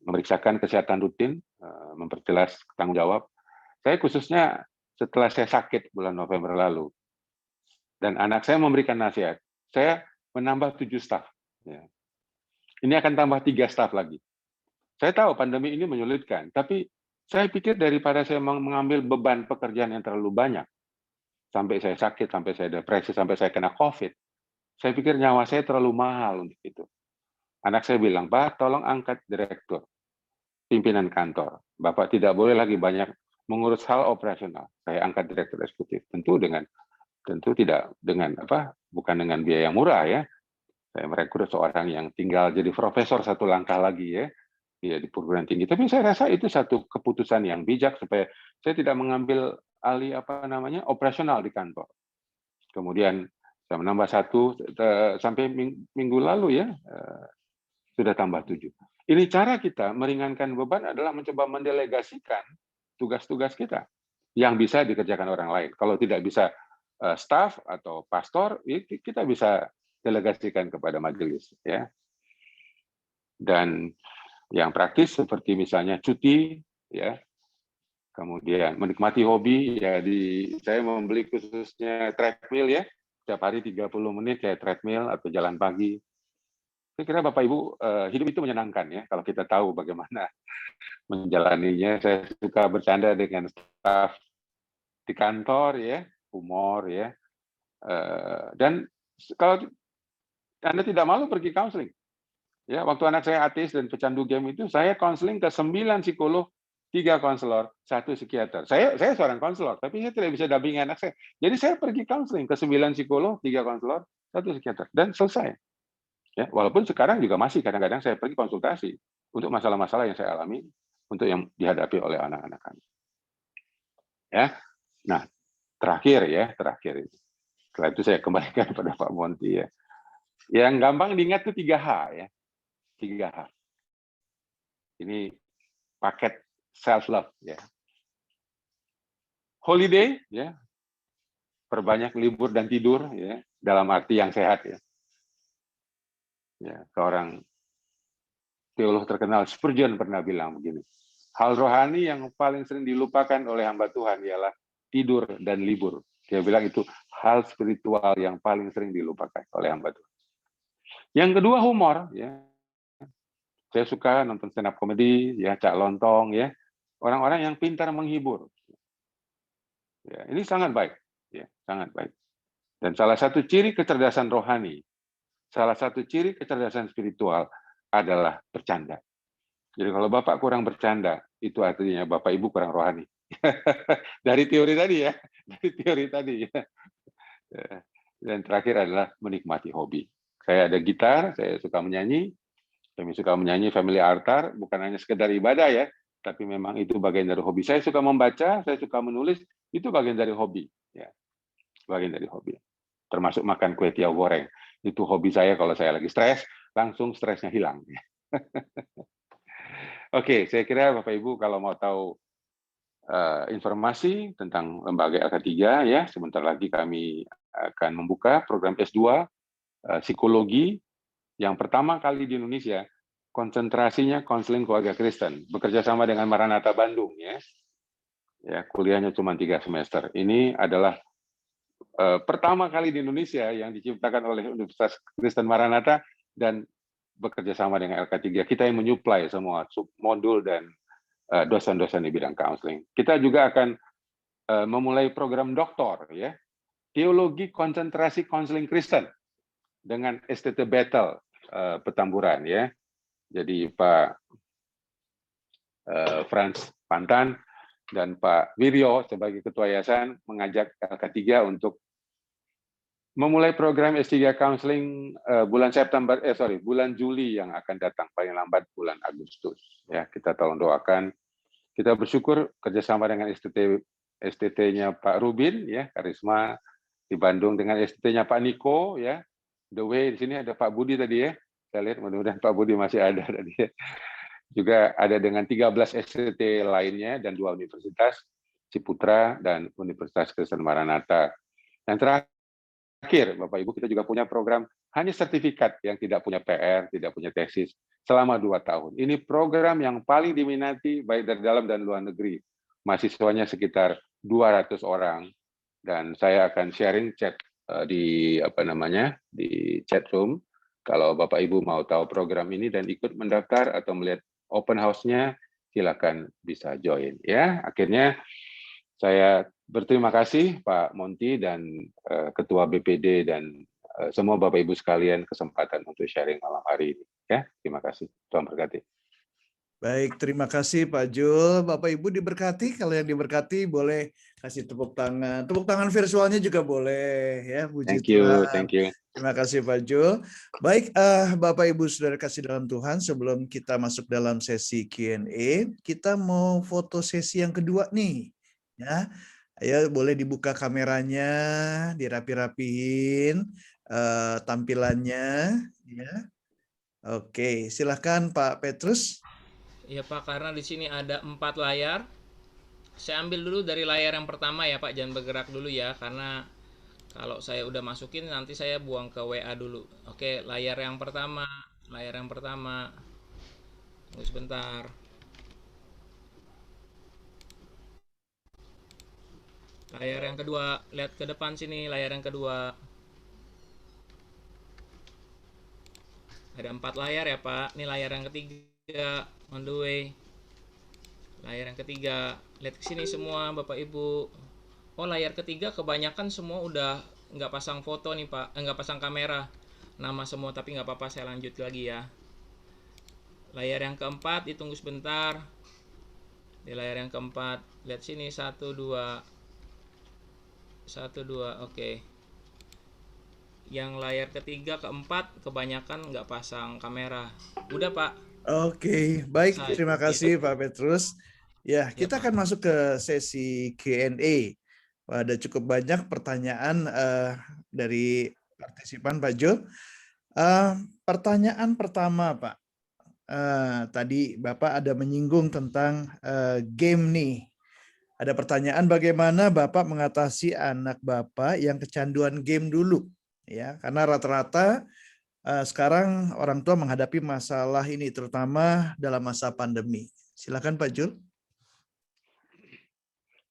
memeriksakan kesehatan rutin, memperjelas tanggung jawab. Saya khususnya setelah saya sakit bulan November lalu, dan anak saya memberikan nasihat, saya menambah 7 staf. Ya. Ini akan tambah 3 staf lagi. Saya tahu pandemi ini menyulitkan, tapi saya pikir daripada saya mengambil beban pekerjaan yang terlalu banyak, sampai saya sakit, sampai saya depresi, sampai saya kena COVID, saya pikir nyawa saya terlalu mahal untuk itu. Anak saya bilang, Pak, tolong angkat direktur, pimpinan kantor. Bapak tidak boleh lagi banyak mengurus hal operasional. Saya angkat direktur eksekutif. Tentu tidak dengan bukan dengan biaya yang murah, ya. Saya merekrut seorang yang tinggal jadi profesor 1 langkah lagi, ya, di perguruan tinggi. Tapi saya rasa itu satu keputusan yang bijak supaya saya tidak mengambil alih operasional di kantor. Kemudian saya menambah 1 sampai minggu lalu, ya, sudah tambah 7. Ini cara kita meringankan beban adalah mencoba mendelegasikan tugas-tugas kita yang bisa dikerjakan orang lain. Kalau tidak bisa staf atau pastor, kita bisa delegasikan kepada majelis, ya. Dan yang praktis seperti misalnya cuti, ya. Kemudian menikmati hobi, ya, saya membeli khususnya treadmill, ya. Setiap hari 30 menit kayak treadmill atau jalan pagi. Saya kira Bapak Ibu, hidup itu menyenangkan, ya, kalau kita tahu bagaimana menjalaninya. Saya suka bercanda dengan staf di kantor, ya, humor, ya. Dan kalau Anda tidak malu pergi counseling. Ya, waktu anak saya ateis dan pecandu game itu, saya counseling ke 9 psikolog, 3 konselor, 1 psikiater. Saya seorang konselor, tapi saya tidak bisa dampingi anak saya. Jadi saya pergi counseling ke 9 psikolog, 3 konselor, 1 psikiater, dan selesai. Ya, walaupun sekarang juga masih kadang-kadang saya pergi konsultasi untuk masalah-masalah yang saya alami, untuk yang dihadapi oleh anak-anak kami. Ya, nah terakhir. Setelah itu saya kembalikan kepada Pak Monty, ya. Yang gampang diingat itu 3H, ya, 3H. Ini paket self love, ya. holiday, ya, perbanyak libur dan tidur, ya, dalam arti yang sehat, ya. Ya, seorang teolog terkenal Spurgeon pernah bilang begini, hal rohani yang paling sering dilupakan oleh hamba Tuhan ialah tidur dan libur. Dia bilang itu hal spiritual yang paling sering dilupakan oleh hamba Tuhan. Yang kedua humor, ya. Saya suka nonton stand up comedy, ya, Cak Lontong, ya. Orang-orang yang pintar menghibur. Ya, ini sangat baik, ya, sangat baik. Dan salah satu ciri kecerdasan rohani, salah satu ciri kecerdasan spiritual adalah bercanda. Jadi kalau Bapak kurang bercanda, itu artinya Bapak Ibu kurang rohani. Dari teori tadi, ya, dari teori tadi, ya. Dan terakhir adalah menikmati hobi. Saya ada gitar, saya suka menyanyi. Kami suka menyanyi family altar, bukan hanya sekedar ibadah, ya, tapi memang itu bagian dari hobi. Saya suka membaca, saya suka menulis, itu bagian dari hobi, ya, bagian dari hobi. Termasuk makan kue tiaw goreng, itu hobi saya. Kalau saya lagi stres, langsung stresnya hilang. Oke, saya kira Bapak Ibu kalau mau tahu informasi tentang lembaga LK3, ya, sebentar lagi kami akan membuka program S2 psikologi yang pertama kali di Indonesia, konsentrasinya konseling keluarga Kristen, bekerja sama dengan Maranatha Bandung, ya. Ya, kuliahnya cuma 3 semester. Ini adalah pertama kali di Indonesia yang diciptakan oleh Universitas Kristen Maranatha dan bekerja sama dengan LK3. Kita yang menyuplai semua modul dan dosen-dosen di bidang counseling. Kita juga akan memulai program doktor, ya, teologi konsentrasi konseling Kristen dengan STT Bethel Petamburan, ya. Jadi Pak Frans Pantan dan Pak Wiryo sebagai ketua yayasan mengajak LK3 untuk memulai program S3 counseling bulan Juli yang akan datang, paling lambat bulan Agustus. Ya, kita tolong doakan. Kita bersyukur kerjasama dengan STT-nya Pak Rubin, ya, Karisma di Bandung, dengan STT-nya Pak Niko, ya. The Way di sini ada Pak Budi tadi, ya. Saya lihat mudah-mudahan Pak Budi masih ada tadi, ya. Juga ada dengan 13 STT lainnya dan 2 universitas, Ciputra dan Universitas Kristen Maranatha. Yang terakhir, Bapak Ibu, kita juga punya program hanya sertifikat yang tidak punya PR, tidak punya tesis selama 2 tahun. Ini program yang paling diminati baik dari dalam dan luar negeri. Mahasiswanya sekitar 200 orang dan saya akan sharing chat di chat room. Kalau Bapak Ibu mau tahu program ini dan ikut mendaftar atau melihat open house-nya, silakan bisa join, ya. Akhirnya saya berterima kasih Pak Monty dan Ketua BPD dan semua Bapak Ibu sekalian kesempatan untuk sharing malam hari ini, ya. Terima kasih. Tuhan berkati. Baik, terima kasih Pak Jul. Bapak Ibu diberkati, kalau yang diberkati boleh kasih tepuk tangan. Tepuk tangan virtualnya juga boleh, ya. Puji Thank you, Tuhan. thank you. Terima kasih Pak Jul. Baik, Bapak Ibu Saudara kasih dalam Tuhan, sebelum kita masuk dalam sesi Q&A, kita mau foto sesi yang kedua nih, ya. Ayo boleh dibuka kameranya, dirapi-rapiin tampilannya, ya. Oke, silakan Pak Petrus. Iya Pak, karena di sini ada 4 layar. Saya ambil dulu dari layar yang pertama ya Pak, jangan bergerak dulu ya, karena kalau saya udah masukin nanti saya buang ke WA dulu. Oke, layar yang pertama. Tunggu sebentar. Layar yang kedua, lihat ke depan sini, layar yang kedua. Ada 4 layar ya Pak. Ini layar yang ketiga, on the way. Layar yang ketiga, lihat ke sini semua Bapak Ibu. Oh, layar ketiga kebanyakan semua udah nggak pasang foto nih Pak, nggak pasang kamera. Nama semua, tapi nggak apa-apa, saya lanjut lagi ya. Layar yang keempat, ditunggu sebentar. Di layar yang keempat, lihat sini 1, 2, oke. Yang layar ketiga, keempat, kebanyakan nggak pasang kamera. Udah Pak. Oke, baik. Terima kasih Pak Petrus. Ya, kita akan masuk ke sesi Q&A. Ada cukup banyak pertanyaan dari partisipan Pak Jo. Pertanyaan pertama Pak, tadi Bapak ada menyinggung tentang game nih. Ada pertanyaan bagaimana Bapak mengatasi anak Bapak yang kecanduan game dulu? Ya, karena rata-rata sekarang orang tua menghadapi masalah ini terutama dalam masa pandemi. Silakan Pak Jul.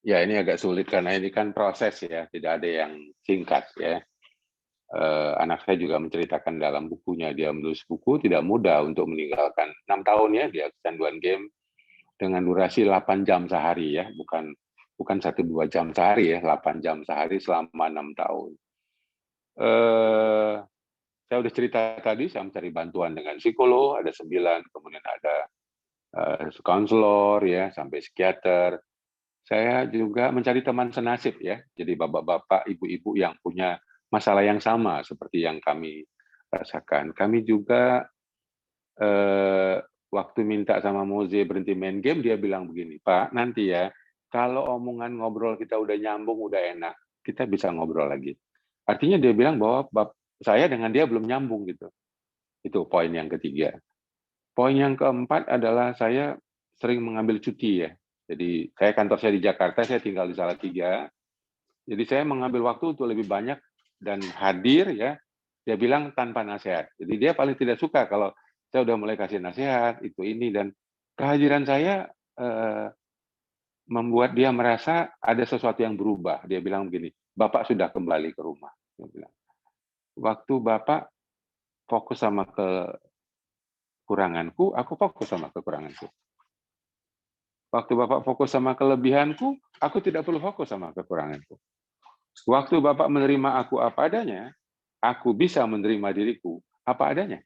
Ya, ini agak sulit karena ini kan proses ya, tidak ada yang singkat ya. Anak saya juga menceritakan dalam bukunya, dia menulis buku tidak mudah untuk meninggalkan 6 tahun ya, dia kecanduan game dengan durasi 8 jam sehari ya, bukan 1-2 jam sehari ya, 8 jam sehari selama 6 tahun. Saya udah cerita tadi, saya mencari bantuan dengan psikolog, ada 9, kemudian ada konselor ya, sampai psikiater. Saya juga mencari teman senasib ya, jadi bapak-bapak, ibu-ibu yang punya masalah yang sama seperti yang kami rasakan. Kami juga waktu minta sama Moze berhenti main game, dia bilang begini, Pak, nanti ya, kalau omongan ngobrol kita udah nyambung, udah enak, kita bisa ngobrol lagi. Artinya dia bilang bahwa saya dengan dia belum nyambung gitu. Itu poin yang ketiga. Poin yang keempat adalah saya sering mengambil cuti ya. Jadi kantor saya di Jakarta, saya tinggal di Salatiga. Jadi saya mengambil waktu untuk lebih banyak dan hadir ya. Dia bilang tanpa nasihat. Jadi dia paling tidak suka kalau saya udah mulai kasih nasihat, itu ini, dan kehadiran saya membuat dia merasa ada sesuatu yang berubah. Dia bilang begini, Bapak sudah kembali ke rumah. Dia bilang, waktu Bapak fokus sama kekuranganku, aku fokus sama kekuranganku. Waktu Bapak fokus sama kelebihanku, aku tidak perlu fokus sama kekuranganku. Waktu Bapak menerima aku apa adanya, aku bisa menerima diriku apa adanya.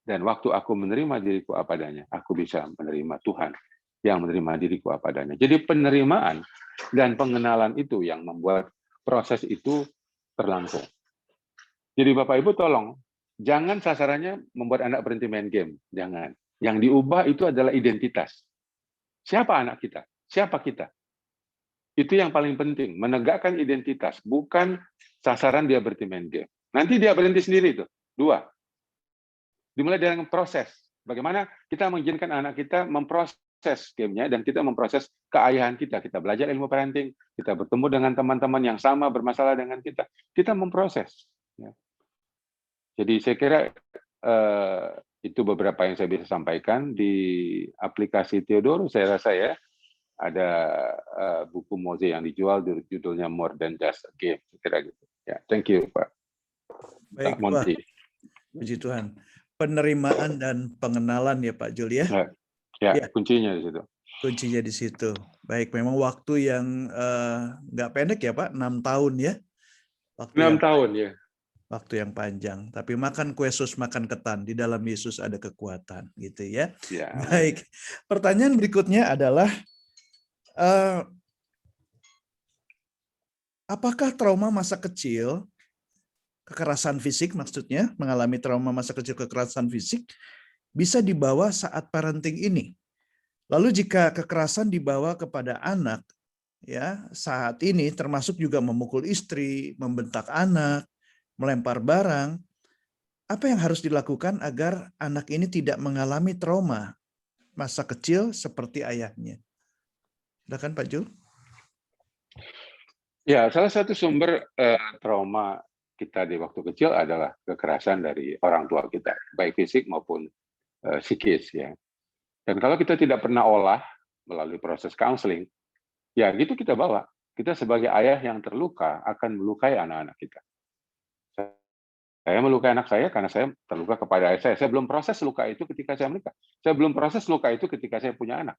Dan waktu aku menerima diriku apa adanya, aku bisa menerima Tuhan yang menerima diriku apa adanya. Jadi penerimaan dan pengenalan itu yang membuat proses itu berlangsung. Jadi Bapak Ibu tolong, jangan sasarannya membuat anak berhenti main game. Jangan. Yang diubah itu adalah identitas. Siapa anak kita? Siapa kita? Itu yang paling penting, menegakkan identitas, bukan sasaran dia berhenti main game. Nanti dia berhenti sendiri itu. 2. Dimulai dengan proses. Bagaimana kita mengizinkan anak kita memproses gamenya dan kita memproses keayahan kita. Kita belajar ilmu parenting, kita bertemu dengan teman-teman yang sama bermasalah dengan kita. Kita memproses. Ya. Jadi saya kira itu beberapa yang saya bisa sampaikan. Di aplikasi Theodorus saya rasa ya, ada buku Moze yang dijual judulnya More Than Just a Game. Kira gitu. Ya, thank you Pak. Baik, Pak Monty. Puji Tuhan. Penerimaan dan pengenalan ya Pak Jul ya. Ya, kuncinya di situ. Kuncinya di situ. Baik, memang waktu yang nggak pendek ya Pak, 6 tahun ya. 6 tahun ya. Waktu yang panjang. Tapi makan kue sus, makan ketan. Di dalam Yesus ada kekuatan, gitu ya. Ya. Baik. Pertanyaan berikutnya adalah, apakah trauma masa kecil, kekerasan fisik maksudnya, mengalami trauma masa kecil kekerasan fisik, bisa dibawa saat parenting ini? Lalu jika kekerasan dibawa kepada anak, ya saat ini termasuk juga memukul istri, membentak anak, melempar barang, apa yang harus dilakukan agar anak ini tidak mengalami trauma masa kecil seperti ayahnya? Silakan Pak Jul. Ya, salah satu sumber trauma kita di waktu kecil adalah kekerasan dari orang tua kita, baik fisik maupun psikis ya. Dan kalau kita tidak pernah olah melalui proses counseling, ya gitu kita bawa. Kita sebagai ayah yang terluka akan melukai anak-anak kita. Saya melukai anak saya karena saya terluka kepada ayah saya. Saya belum proses luka itu ketika saya menikah. Saya belum proses luka itu ketika saya punya anak.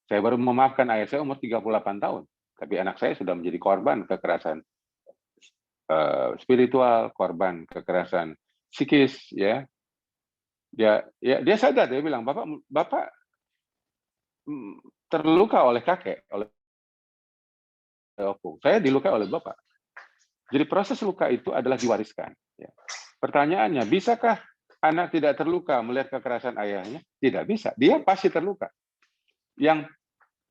Saya baru memaafkan ayah saya umur 38 tahun. Tapi anak saya sudah menjadi korban kekerasan spiritual, korban kekerasan psikis, ya. Dia sadar, dia bilang, Bapak terluka oleh kakek, oleh opung. Saya dilukai oleh Bapak. Jadi proses luka itu adalah diwariskan. Ya. Pertanyaannya, bisakah anak tidak terluka melihat kekerasan ayahnya? Tidak bisa. Dia pasti terluka. Yang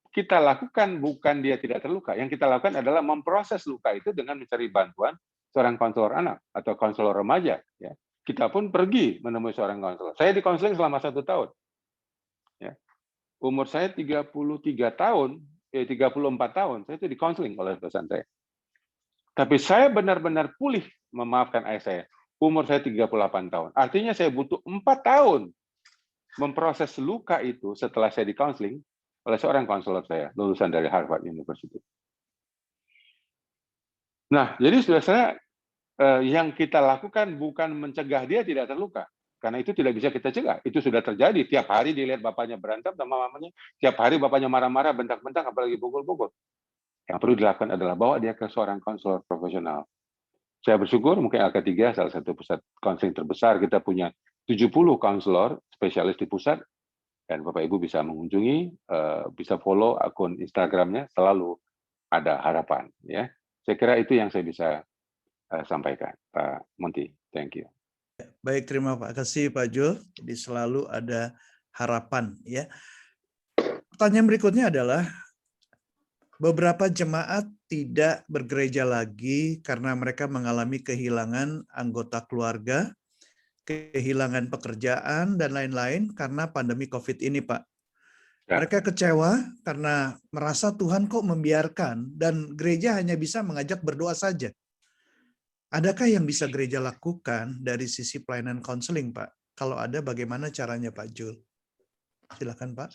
kita lakukan bukan dia tidak terluka. Yang kita lakukan adalah memproses luka itu dengan mencari bantuan seorang konselor anak atau konselor remaja. Ya. Kita pun pergi menemui seorang konselor. Saya dikonseling selama 1 tahun. Ya. Umur saya 33 tahun, 34 tahun, saya itu di-counseling oleh dosen saya. Tapi saya benar-benar pulih memaafkan ayah saya. Umur saya 38 tahun. Artinya saya butuh 4 tahun memproses luka itu setelah saya di-counseling oleh seorang konselor saya, lulusan dari Harvard University. Nah, jadi saudara-saudara, yang kita lakukan bukan mencegah dia tidak terluka. Karena itu tidak bisa kita cegah. Itu sudah terjadi. Tiap hari dilihat bapaknya berantem sama mamanya. Tiap hari bapaknya marah-marah, bentak-bentak, apalagi pukul-pukul. Yang perlu dilakukan adalah bawa dia ke seorang konselor profesional. Saya bersyukur mungkin LK3 salah satu pusat konseling terbesar. Kita punya 70 konselor spesialis di pusat. Dan Bapak Ibu bisa mengunjungi, bisa follow akun Instagramnya, selalu ada harapan. Ya, saya kira itu yang saya bisa sampaikan, Pak Monty. Thank you. Baik, terima kasih Pak Jul. Jadi selalu ada harapan, ya. Pertanyaan berikutnya adalah, beberapa jemaat tidak bergereja lagi karena mereka mengalami kehilangan anggota keluarga, kehilangan pekerjaan, dan lain-lain karena pandemi COVID ini, Pak. Ya. Mereka kecewa karena merasa Tuhan kok membiarkan dan gereja hanya bisa mengajak berdoa saja. Adakah yang bisa gereja lakukan dari sisi pelayanan konseling, Pak? Kalau ada, bagaimana caranya, Pak Jul? Silakan, Pak.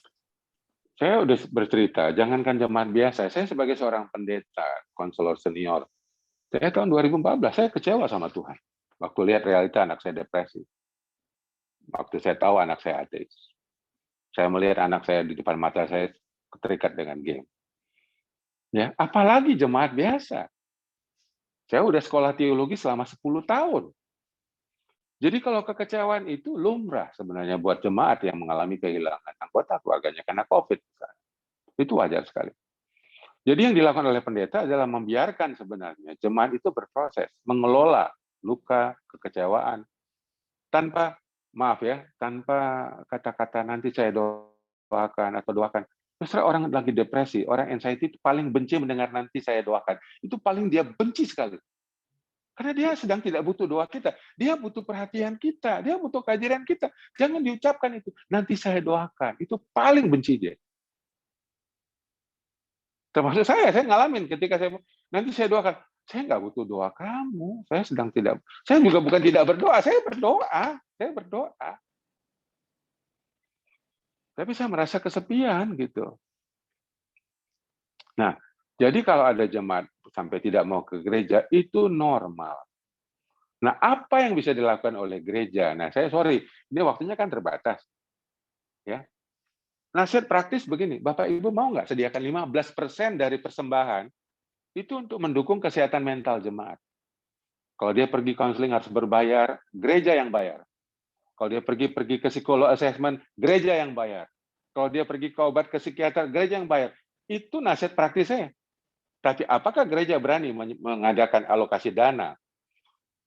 Saya udah bercerita, jangankan jemaat biasa, saya sebagai seorang pendeta, konselor senior, saya tahun 2014, saya kecewa sama Tuhan. Waktu lihat realita anak saya depresi. Waktu saya tahu anak saya ateis. Saya melihat anak saya di depan mata saya terikat dengan game. Ya, apalagi jemaat biasa. Saya udah sekolah teologi selama 10 tahun. Jadi kalau kekecewaan itu lumrah sebenarnya buat jemaat yang mengalami kehilangan anggota keluarganya karena COVID. Itu wajar sekali. Jadi yang dilakukan oleh pendeta adalah membiarkan sebenarnya jemaat itu berproses, mengelola luka, kekecewaan, tanpa, maaf ya, tanpa kata-kata nanti saya doakan atau doakan. Terus orang lagi depresi, orang anxiety itu paling benci mendengar nanti saya doakan. Itu paling dia benci sekali. Karena dia sedang tidak butuh doa kita. Dia butuh perhatian kita. Dia butuh kehadiran kita. Jangan diucapkan itu. Nanti saya doakan. Itu paling benci dia. Termasuk saya ngalamin ketika saya, nanti saya doakan. Saya nggak butuh doa kamu. Saya sedang tidak, saya juga bukan tidak berdoa. Saya berdoa. Saya berdoa. Tapi saya merasa kesepian gitu. Nah, jadi kalau ada jemaat sampai tidak mau ke gereja, itu normal. Nah, apa yang bisa dilakukan oleh gereja? Nah, saya sorry, ini waktunya kan terbatas. Ya. Nasihat praktis begini, Bapak Ibu mau nggak sediakan 15% dari persembahan itu untuk mendukung kesehatan mental jemaat. Kalau dia pergi konseling harus berbayar, gereja yang bayar. Kalau dia pergi ke psikolog assessment, gereja yang bayar. Kalau dia pergi ke obat ke psikiater, gereja yang bayar. Itu nasihat praktis saya. Tapi apakah gereja berani mengadakan alokasi dana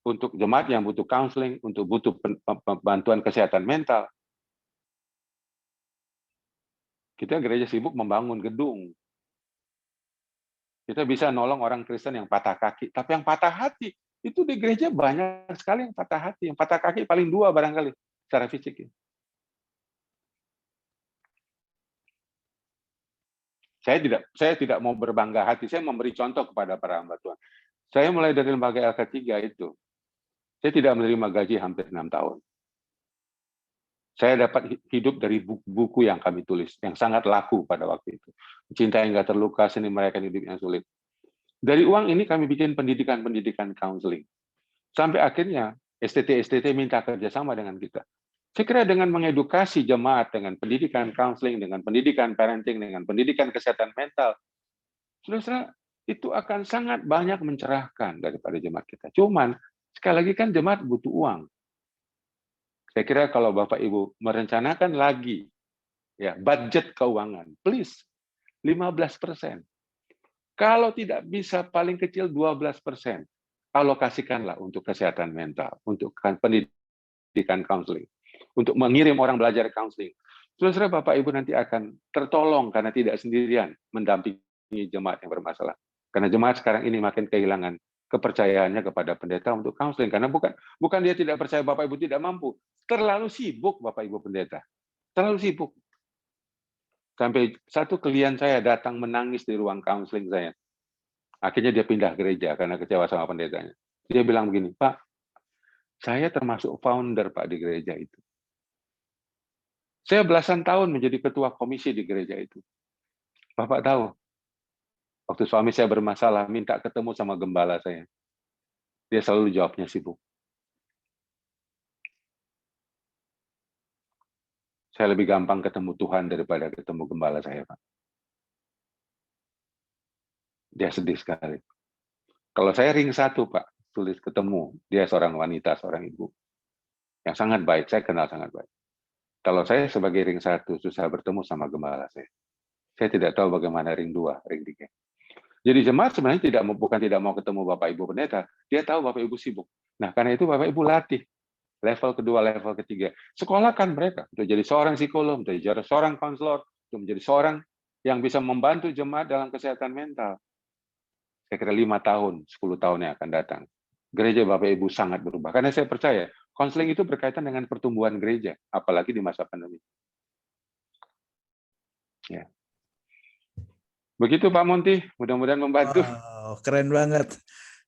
untuk jemaat yang butuh counseling, untuk butuh bantuan kesehatan mental? Kita gereja sibuk membangun gedung. Kita bisa nolong orang Kristen yang patah kaki. Tapi yang patah hati, itu di gereja banyak sekali yang patah hati. Yang patah kaki paling 2 barangkali secara fisik. Saya tidak mau berbangga hati, saya memberi contoh kepada para hamba Tuhan. Saya mulai dari lembaga LK3 itu, saya tidak menerima gaji hampir 6 tahun. Saya dapat hidup dari buku yang kami tulis, yang sangat laku pada waktu itu. Cinta yang nggak terluka, seni merayakan hidup yang sulit. Dari uang ini kami bikin pendidikan counseling. Sampai akhirnya STT minta kerjasama dengan kita. Saya kira dengan mengedukasi jemaat, dengan pendidikan counseling, dengan pendidikan parenting, dengan pendidikan kesehatan mental, saudara, itu akan sangat banyak mencerahkan daripada jemaat kita. Cuman, sekali lagi kan jemaat butuh uang. Saya kira kalau Bapak Ibu merencanakan lagi ya budget keuangan, please 15%. Kalau tidak bisa paling kecil 12%, alokasikanlah untuk kesehatan mental, untuk pendidikan counseling, untuk mengirim orang belajar counseling. Saudara Bapak Ibu nanti akan tertolong karena tidak sendirian mendampingi jemaat yang bermasalah. Karena jemaat sekarang ini makin kehilangan kepercayaannya kepada pendeta untuk counseling. Karena bukan dia tidak percaya Bapak Ibu tidak mampu. Terlalu sibuk Bapak Ibu pendeta. Terlalu sibuk. Sampai satu klien saya datang menangis di ruang counseling saya. Akhirnya dia pindah gereja karena kecewa sama pendetanya. Dia bilang begini, Pak, saya termasuk founder Pak di gereja itu. Saya belasan tahun menjadi ketua komisi di gereja itu. Bapak tahu, waktu suami saya bermasalah, minta ketemu sama gembala saya. Dia selalu jawabnya sibuk. Saya lebih gampang ketemu Tuhan daripada ketemu gembala saya, Pak. Dia sedih sekali. Kalau saya ring 1, Pak, tulis ketemu. Dia seorang wanita, seorang ibu. Yang sangat baik, saya kenal sangat baik. Kalau saya sebagai ring 1 susah bertemu sama gembala saya. Saya tidak tahu bagaimana ring 2, ring 3. Jadi jemaat sebenarnya bukan tidak mau ketemu Bapak Ibu pendeta, dia tahu Bapak Ibu sibuk. Nah, karena itu Bapak Ibu latih level kedua, level ketiga. Sekolahkan mereka untuk jadi seorang psikolog, untuk jadi seorang konselor, untuk menjadi seorang yang bisa membantu jemaat dalam kesehatan mental. Saya kira 5 tahun, 10 tahun yang akan datang. Gereja Bapak Ibu sangat berubah. Karena saya percaya, konseling itu berkaitan dengan pertumbuhan gereja, apalagi di masa pandemi. Ya. Begitu Pak Monty, mudah-mudahan membantu. Wow, keren banget.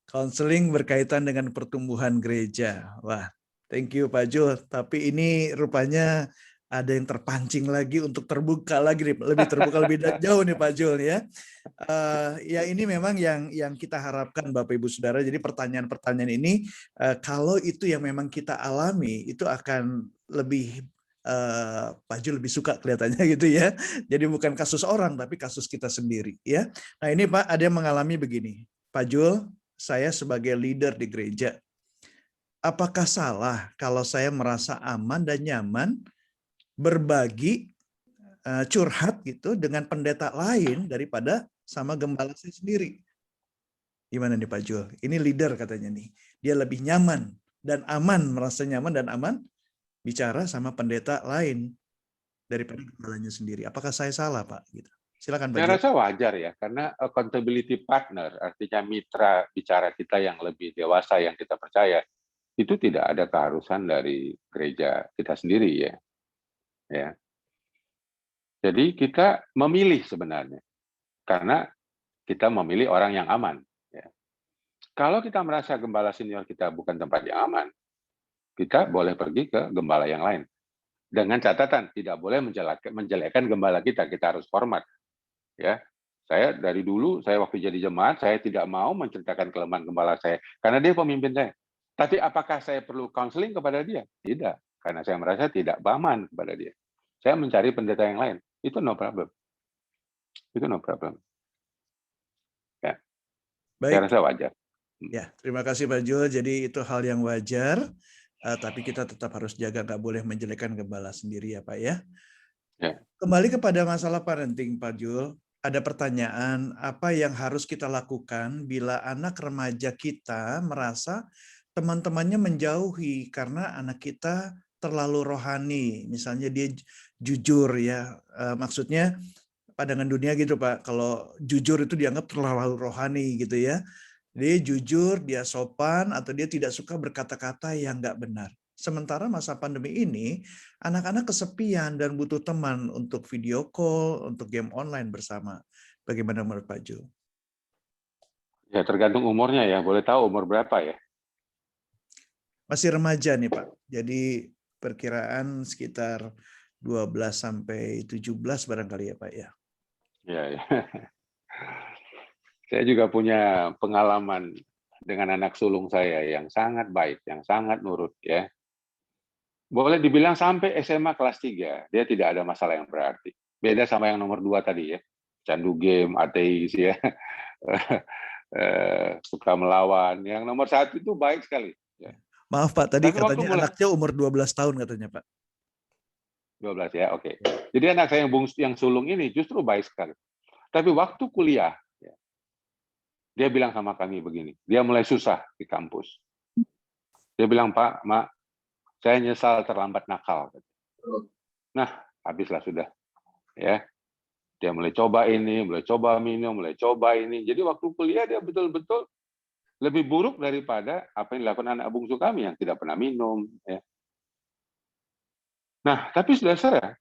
Konseling berkaitan dengan pertumbuhan gereja. Wah, thank you Pak Jul. Tapi ini rupanya ada yang terpancing lagi untuk terbuka lagi, lebih terbuka lebih jauh nih Pak Jul ya. Ya ini memang yang kita harapkan Bapak Ibu Saudara. Jadi pertanyaan-pertanyaan ini kalau itu yang memang kita alami itu akan lebih Pak Jul lebih suka kelihatannya gitu ya. Jadi bukan kasus orang tapi kasus kita sendiri ya. Nah ini Pak ada yang mengalami begini. Pak Jul, saya sebagai leader di gereja, apakah salah kalau saya merasa aman dan nyaman berbagi curhat gitu dengan pendeta lain daripada sama gembala saya sendiri? Gimana nih Pak Jul? Ini leader katanya nih. Dia lebih nyaman dan aman, merasa nyaman dan aman bicara sama pendeta lain daripada gembalanya sendiri. Apakah saya salah, Pak? Gitu. Silakan, Pak. Saya rasa wajar ya, karena accountability partner, artinya mitra bicara kita yang lebih dewasa, yang kita percaya, itu tidak ada keharusan dari gereja kita sendiri ya. Jadi kita memilih sebenarnya, karena kita memilih orang yang aman. Ya. Kalau kita merasa gembala senior kita bukan tempat yang aman, kita boleh pergi ke gembala yang lain. Dengan catatan tidak boleh menjelekkan gembala kita harus hormat. Ya, saya dari dulu, saya waktu jadi jemaat, saya tidak mau menceritakan kelemahan gembala saya karena dia pemimpin saya. Tapi apakah saya perlu counseling kepada dia? Tidak, karena saya merasa tidak aman kepada dia. Saya mencari pendeta yang lain. Itu no problem. Itu no problem. Ya. Baik. Saya rasa wajar. Ya, terima kasih Pak Jul. Jadi itu hal yang wajar. Tapi kita tetap harus jaga, nggak boleh menjelekkan gembala sendiri ya Pak ya. Ya. Kembali kepada masalah parenting Pak Jul, ada pertanyaan apa yang harus kita lakukan bila anak remaja kita merasa teman-temannya menjauhi karena anak kita terlalu rohani, misalnya dia jujur ya, maksudnya pandangan dunia gitu Pak, kalau jujur itu dianggap terlalu rohani gitu ya. Dia jujur, dia sopan, atau dia tidak suka berkata-kata yang nggak benar. Sementara masa pandemi ini, anak-anak kesepian dan butuh teman untuk video call, untuk game online bersama. Bagaimana menurut Pak Jul? Ya tergantung umurnya ya, boleh tahu umur berapa ya? Masih remaja nih Pak, jadi perkiraan sekitar 12 sampai 17 barangkali ya Pak ya. Ya. Saya juga punya pengalaman dengan anak sulung saya yang sangat baik, yang sangat nurut ya. Boleh dibilang sampai SMA kelas 3, dia tidak ada masalah yang berarti. Beda sama yang nomor 2 tadi ya. Candu game, ateis ya. Suka melawan. Yang nomor 1 itu baik sekali. Ya. Maaf Pak, tadi katanya anaknya umur 12 tahun katanya Pak. 12 ya, oke. Jadi anak saya yang sulung ini justru baik sekali. Tapi waktu kuliah, dia bilang sama kami begini, dia mulai susah di kampus. Dia bilang, Pak, Mak, saya nyesal terlambat nakal. Nah, habislah sudah. Ya, dia mulai coba ini, mulai coba minum, mulai coba ini. Jadi waktu kuliah dia betul-betul lebih buruk daripada apa yang dilakukan anak bungsu kami yang tidak pernah minum. Ya. Nah, tapi sudah saya,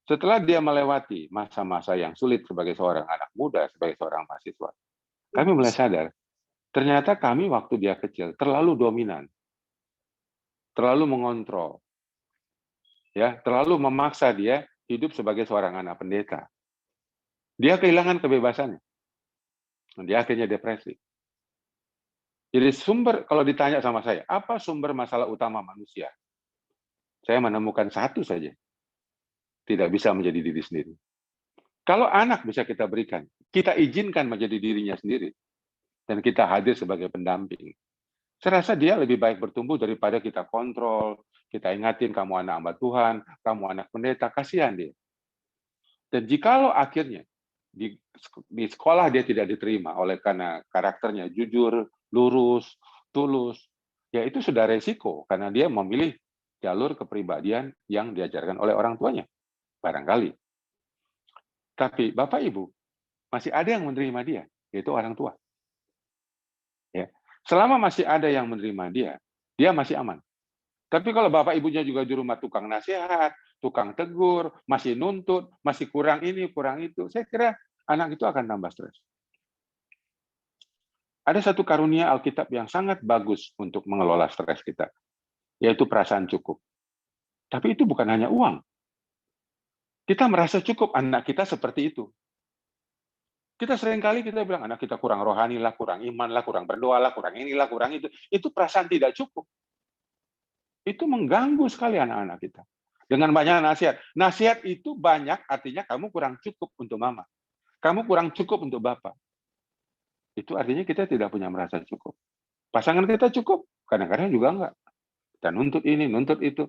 Setelah dia melewati masa-masa yang sulit sebagai seorang anak muda, sebagai seorang mahasiswa, kami mulai sadar, ternyata kami waktu dia kecil terlalu dominan, terlalu mengontrol, ya, terlalu memaksa dia hidup sebagai seorang anak pendeta. Dia kehilangan kebebasannya. Dia akhirnya depresi. Jadi sumber, kalau ditanya sama saya, apa sumber masalah utama manusia? Saya menemukan satu saja, tidak bisa menjadi diri sendiri. Kalau anak bisa kita berikan, kita izinkan menjadi dirinya sendiri, dan kita hadir sebagai pendamping. Saya rasa dia lebih baik bertumbuh daripada kita kontrol, kita ingatin kamu anak hamba Tuhan, kamu anak pendeta, kasihan dia. Dan jikalau akhirnya di sekolah dia tidak diterima oleh karena karakternya jujur, lurus, tulus, ya itu sudah resiko karena dia memilih jalur kepribadian yang diajarkan oleh orang tuanya, barangkali. Tapi Bapak Ibu, masih ada yang menerima dia, yaitu orang tua. Ya. Selama masih ada yang menerima dia masih aman. Tapi kalau Bapak Ibunya juga di rumah tukang nasihat, tukang tegur, masih nuntut, masih kurang ini, kurang itu, saya kira anak itu akan tambah stres. Ada satu karunia Alkitab yang sangat bagus untuk mengelola stres kita, yaitu perasaan cukup. Tapi itu bukan hanya uang. Kita merasa cukup anak kita seperti itu. Kita seringkali kita bilang anak kita kurang rohani lah, kurang iman lah, kurang berdoa lah, kurang inilah, kurang itu. Itu perasaan tidak cukup. Itu mengganggu sekali anak-anak kita. Dengan banyak nasihat. Nasihat itu banyak, artinya kamu kurang cukup untuk mama. Kamu kurang cukup untuk bapak. Itu artinya kita tidak punya merasa cukup. Pasangan kita cukup, kadang-kadang juga enggak. Kita nuntut ini, nuntut itu.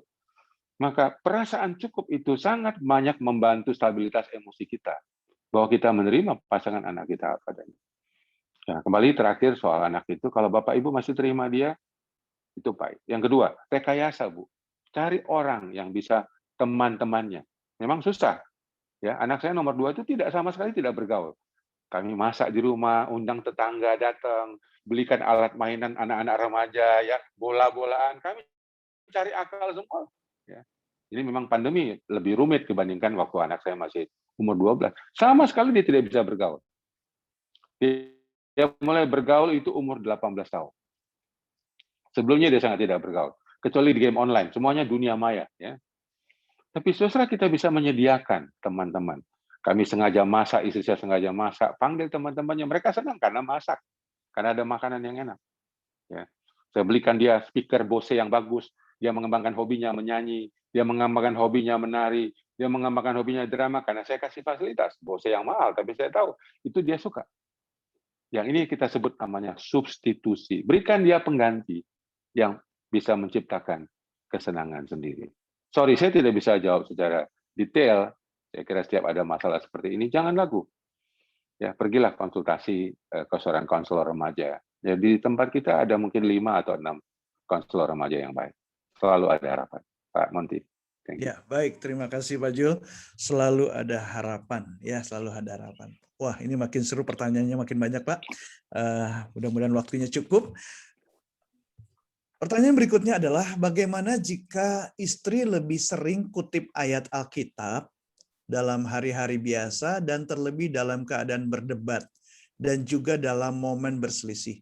Maka perasaan cukup itu sangat banyak membantu stabilitas emosi kita. Bahwa kita menerima pasangan anak kita apa adanya. Nah, kembali terakhir soal anak itu, kalau Bapak Ibu masih terima dia, itu baik. Yang kedua, rekayasa, Bu. Cari orang yang bisa teman-temannya. Memang susah. Ya, anak saya nomor 2 itu sama sekali tidak bergaul. Kami masak di rumah, undang tetangga datang, belikan alat mainan anak-anak remaja, ya, bola-bolaan. Kami cari akal semua. Ya. Ini memang pandemi lebih rumit dibandingkan waktu anak saya masih umur 12. Sama sekali dia tidak bisa bergaul. Dia mulai bergaul itu umur 18 tahun. Sebelumnya dia sangat tidak bergaul, kecuali di game online, semuanya dunia maya. Ya. Tapi saudara kita bisa menyediakan teman-teman. Kami sengaja masak, istri saya sengaja masak, panggil teman-temannya, mereka senang karena masak, karena ada makanan yang enak. Ya. Saya belikan dia speaker Bose yang bagus, dia mengembangkan hobinya menyanyi, dia mengembangkan hobinya menari, dia mengembangkan hobinya drama, karena saya kasih fasilitas. Bose yang mahal, tapi saya tahu, itu dia suka. Yang ini kita sebut namanya substitusi. Berikan dia pengganti yang bisa menciptakan kesenangan sendiri. Sorry, saya tidak bisa jawab secara detail. Saya kira setiap ada masalah seperti ini, jangan ragu. Ya, pergilah konsultasi ke seorang konselor remaja. Ya, di tempat kita ada mungkin 5 atau 6 konselor remaja yang baik. Selalu ada harapan. Pak Monty. Ya, baik. Terima kasih Pak Jul. Selalu ada harapan. Ya, selalu ada harapan. Wah, ini makin seru, pertanyaannya makin banyak, Pak. Mudah-mudahan waktunya cukup. Pertanyaan berikutnya adalah, bagaimana jika istri lebih sering kutip ayat Alkitab dalam hari-hari biasa dan terlebih dalam keadaan berdebat dan juga dalam momen berselisih?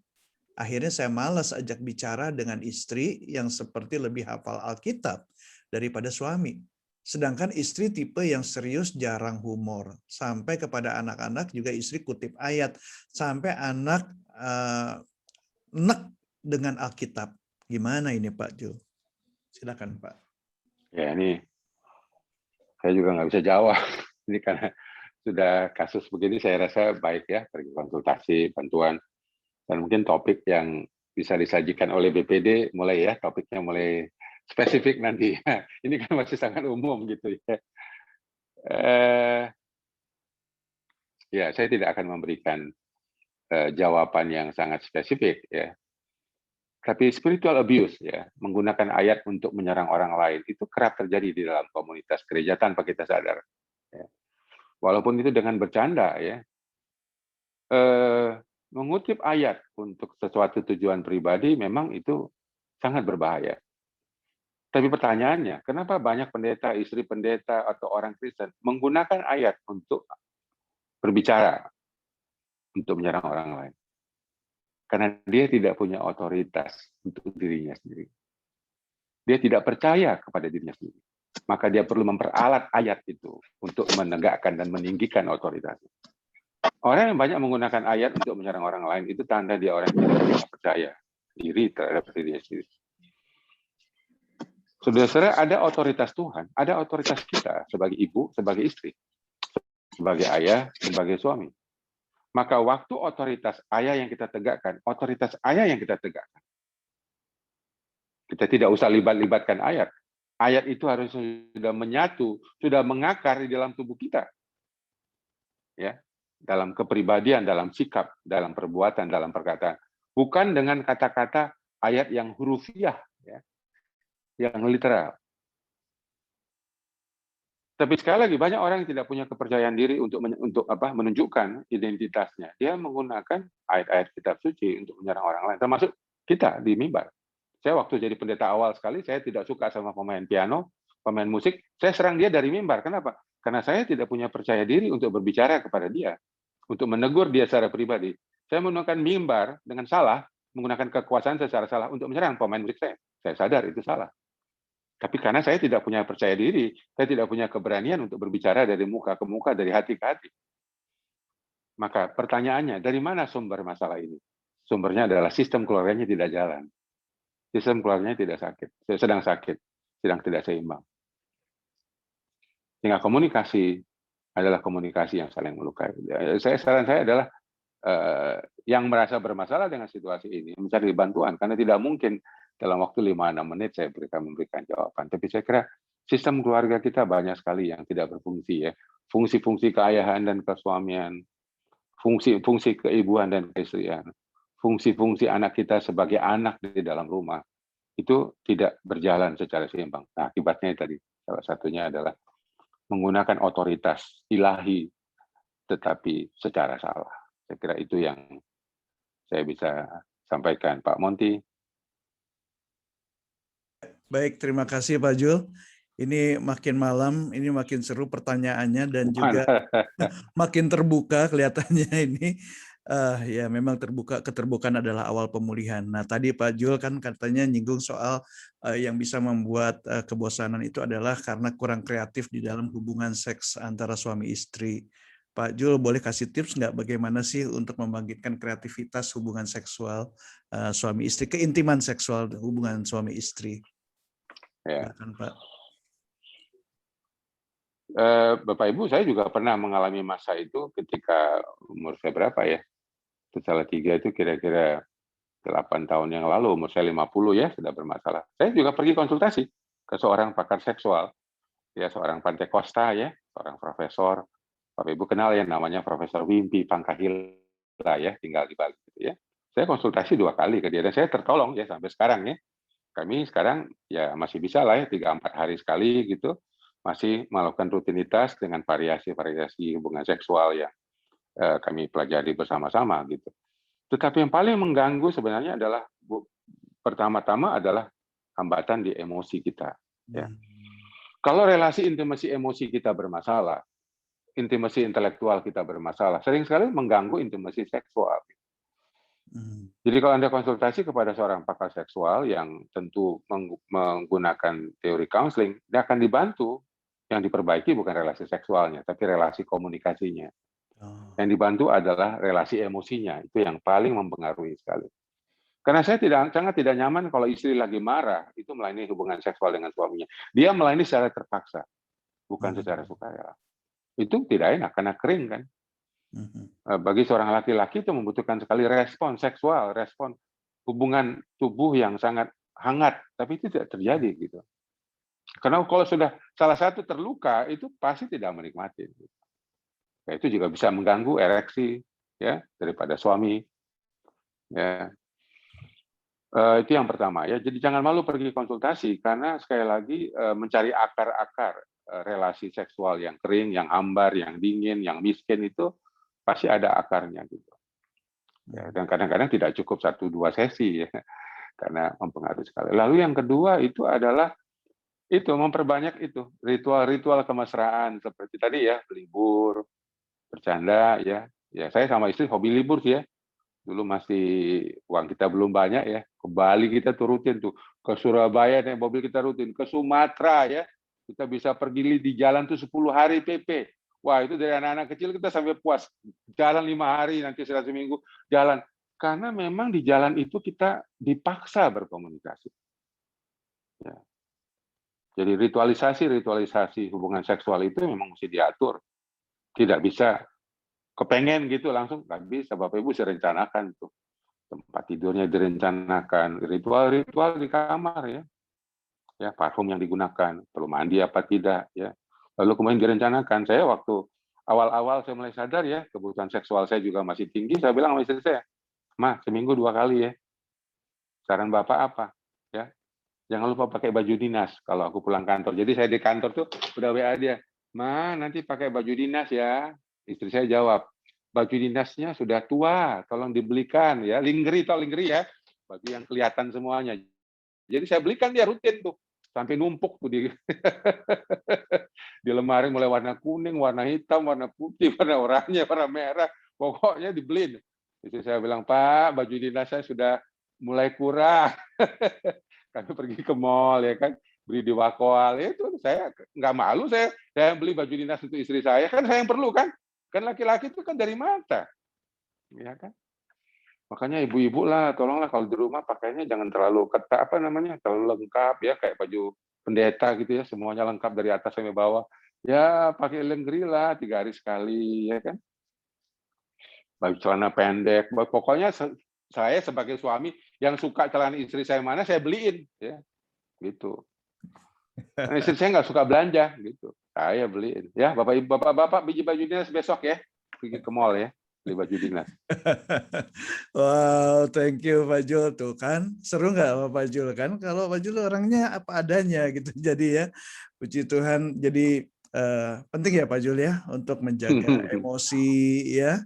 Akhirnya saya malas ajak bicara dengan istri yang seperti lebih hafal Alkitab daripada suami. Sedangkan istri tipe yang serius, jarang humor. Sampai kepada anak-anak juga istri kutip ayat. Sampai anak nek dengan Alkitab. Gimana ini Pak Jul? Silakan Pak. Ya, ini saya juga nggak bisa jawab. Ini karena sudah kasus begini, saya rasa baik ya, pergi konsultasi, bantuan. Dan mungkin topik yang bisa disajikan oleh BPD mulai ya, topiknya mulai spesifik nanti. Ini kan masih sangat umum gitu ya. Ya, saya tidak akan memberikan jawaban yang sangat spesifik ya. Tapi spiritual abuse ya, menggunakan ayat untuk menyerang orang lain itu kerap terjadi di dalam komunitas gereja tanpa kita sadar. Ya. Walaupun itu dengan bercanda ya. Mengutip ayat untuk sesuatu tujuan pribadi memang itu sangat berbahaya. Tapi pertanyaannya, kenapa banyak pendeta, istri pendeta, atau orang Kristen menggunakan ayat untuk berbicara, untuk menyerang orang lain? Karena dia tidak punya otoritas untuk dirinya sendiri. Dia tidak percaya kepada dirinya sendiri. Maka dia perlu memperalat ayat itu untuk menegakkan dan meninggikan otoritasnya. Orang yang banyak menggunakan ayat untuk menyerang orang lain, itu tanda dia orang yang tidak percaya diri terhadap dirinya sendiri. Saudara-saudara, ada otoritas Tuhan, ada otoritas kita sebagai ibu, sebagai istri, sebagai ayah, sebagai suami. Maka waktu otoritas ayah yang kita tegakkan, otoritas ayah yang kita tegakkan. Kita tidak usah libatkan ayat. Ayat itu harus sudah menyatu, sudah mengakar di dalam tubuh kita. Ya, dalam kepribadian, dalam sikap, dalam perbuatan, dalam perkataan. Bukan dengan kata-kata ayat yang hurufiah, ya, yang literal. Tapi sekali lagi banyak orang yang tidak punya kepercayaan diri untuk menunjukkan identitasnya. Dia menggunakan ayat-ayat kitab suci untuk menyerang orang lain, termasuk kita di mimbar. Saya waktu jadi pendeta awal sekali, saya tidak suka sama pemain piano, pemain musik, saya serang dia dari mimbar. Kenapa? Karena saya tidak punya percaya diri untuk berbicara kepada dia, untuk menegur dia secara pribadi. Saya menggunakan mimbar dengan salah, menggunakan kekuasaan secara salah untuk menyerang pemain musik saya. Saya sadar itu salah. Tapi karena saya tidak punya percaya diri, saya tidak punya keberanian untuk berbicara dari muka ke muka, dari hati ke hati. Maka pertanyaannya, dari mana sumber masalah ini? Sumbernya adalah sistem keluarganya tidak jalan. Sistem keluarganya sedang sakit, sedang tidak seimbang. Sehingga komunikasi adalah komunikasi yang saling melukai. Saran saya adalah yang merasa bermasalah dengan situasi ini mencari bantuan, karena tidak mungkin dalam waktu 5-6 menit saya memberikan jawaban. Tapi saya kira sistem keluarga kita banyak sekali yang tidak berfungsi, ya. Fungsi-fungsi keayahan dan kesuamian, fungsi-fungsi keibuan dan keistrian, fungsi-fungsi anak kita sebagai anak di dalam rumah, itu tidak berjalan secara seimbang. Nah, akibatnya tadi salah satunya adalah menggunakan otoritas ilahi tetapi secara salah. Saya kira itu yang saya bisa sampaikan, Pak Monty. Baik, terima kasih Pak Jul. Ini makin malam, ini makin seru pertanyaannya dan juga makin terbuka kelihatannya ini. Ya, memang keterbukaan adalah awal pemulihan. Nah, tadi Pak Jul kan katanya nyinggung soal yang bisa membuat kebosanan itu adalah karena kurang kreatif di dalam hubungan seks antara suami istri. Pak Jul boleh kasih tips nggak bagaimana sih untuk membangkitkan kreativitas hubungan seksual suami istri, keintiman seksual hubungan suami istri? Ya. Silakan, Pak. Bapak Ibu, saya juga pernah mengalami masa itu ketika umur saya berapa ya? Salah 3 itu kira-kira 8 tahun yang lalu, umur saya 50 ya, sudah bermasalah. Saya juga pergi konsultasi ke seorang pakar seksual, ya, seorang Pantekosta ya, seorang profesor. Bapak Ibu kenal ya, namanya Profesor Wimpi Pangkahila ya, tinggal di Bali gitu ya. Saya konsultasi 2 kali ke dia dan saya tertolong ya sampai sekarang ya. Kami sekarang ya masih bisa lah ya 3-4 hari sekali gitu, masih melakukan rutinitas dengan variasi-variasi hubungan seksual yang kami pelajari bersama-sama gitu. Tetapi yang paling mengganggu sebenarnya adalah pertama-tama adalah hambatan di emosi kita. Ya. Kalau relasi intimasi emosi kita bermasalah, intimasi intelektual kita bermasalah, sering sekali mengganggu intimasi seksual. Jadi kalau Anda konsultasi kepada seorang pakar seksual yang tentu menggunakan teori counseling, dia akan dibantu. Yang diperbaiki bukan relasi seksualnya, tapi relasi komunikasinya. Yang dibantu adalah relasi emosinya, itu yang paling mempengaruhi sekali. Karena saya sangat tidak nyaman kalau istri lagi marah, itu melayani hubungan seksual dengan suaminya. Dia melayani secara terpaksa, bukan secara sukarela. Itu tidak enak, karena kering kan. Bagi seorang laki-laki itu membutuhkan sekali respon seksual, respon hubungan tubuh yang sangat hangat, tapi itu tidak terjadi gitu. Karena kalau sudah salah satu terluka, itu pasti tidak menikmati. Ya, itu juga bisa mengganggu ereksi ya daripada suami. Ya. Itu yang pertama ya. Jadi jangan malu pergi konsultasi karena sekali lagi mencari akar-akar relasi seksual yang kering, yang hambar, yang dingin, yang miskin itu pasti ada akarnya gitu. Ya, dan kadang-kadang tidak cukup 1-2 sesi ya, karena mempengaruhi sekali. Lalu yang kedua itu adalah Itu memperbanyak itu ritual-ritual kemesraan seperti tadi ya, libur, bercanda ya. Ya saya sama istri hobi libur sih ya. Dulu masih uang kita belum banyak ya. Ke Bali kita tuh rutin tuh. Ke Surabaya naik mobil kita rutin. Ke Sumatera ya. Kita bisa pergi di jalan tuh 10 hari PP. Wah itu dari anak-anak kecil kita sampai puas. Jalan 5 hari, nanti 1 minggu jalan. Karena memang di jalan itu kita dipaksa berkomunikasi. Ya. Jadi ritualisasi hubungan seksual itu memang mesti diatur. Tidak bisa kepengen gitu langsung, nggak bisa. Bapak Ibu bisa rencanakan tuh. Tempat tidurnya direncanakan, ritual-ritual di kamar ya. Ya, parfum yang digunakan, perlu mandi apa tidak ya. Lalu kemudian direncanakan. Saya waktu awal-awal saya mulai sadar ya, kebutuhan seksual saya juga masih tinggi, saya bilang sama istri saya, "Ma, seminggu 2 kali ya. Saran Bapak apa?" Ya. Jangan lupa pakai baju dinas kalau aku pulang kantor. Jadi saya di kantor tuh udah WA dia, "Ma, nanti pakai baju dinas ya." Istri saya jawab, "Baju dinasnya sudah tua, tolong dibelikan ya." Lingerie, tau lingerie ya? Baju yang kelihatan semuanya. Jadi saya belikan dia rutin tuh. Sampai numpuk tuh di di lemari mulai warna kuning, warna hitam, warna putih, warna oranye, warna merah. Pokoknya dibeliin. Istri saya bilang, "Pak, baju dinas saya sudah mulai kurang." Kami pergi ke mall ya kan, beli di Wakoal, ya itu saya nggak malu saya yang beli baju dinas untuk istri saya, kan saya yang perlu kan laki-laki itu kan dari mata, ya kan. Makanya ibu-ibu lah, tolonglah kalau di rumah pakainya jangan terlalu ketat, apa namanya, terlalu lengkap ya, kayak baju pendeta gitu ya, semuanya lengkap dari atas sampai bawah. Ya pakai lingerie lah 3 hari sekali, ya kan. Baju celana pendek, pokoknya saya sebagai suami yang suka celana istri saya mana saya beliin, ya gitu. Nah, istri saya nggak suka belanja, gitu. Saya beliin, ya Bapak Ibu, Bapak-bapak biji baju dinas besok ya, pergi ke mall ya, beli baju dinas. Wow, thank you Pak Jul. Tuh kan, seru nggak Pak Jul kan? Kalau Pak Jul orangnya apa adanya gitu. Jadi ya, puji Tuhan. Jadi penting ya Pak Jul ya untuk menjaga emosi ya.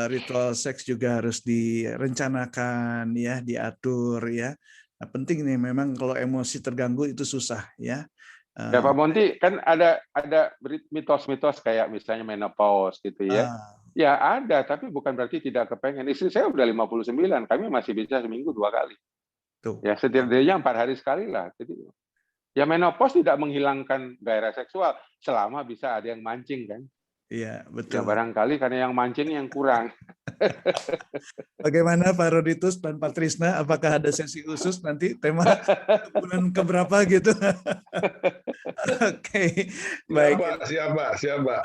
Ritual seks juga harus direncanakan ya, diatur ya. Nah, penting nih memang kalau emosi terganggu itu susah ya. Ya Pak Monty, kan ada mitos-mitos kayak misalnya menopause gitu ya. Ya ada, tapi bukan berarti tidak kepengen. Istri saya udah 59, kami masih bisa seminggu 2 kali. Tuh. Ya setidaknya 4 hari sekali lah. Jadi ya menopause tidak menghilangkan gairah seksual selama bisa ada yang mancing kan. Iya, Ya betul. barangkali karena yang mancing yang kurang. Bagaimana Pak Roditus dan Pak Trisna? Apakah ada sesi khusus nanti tema bulan keberapa gitu? Oke, baik. Siapa.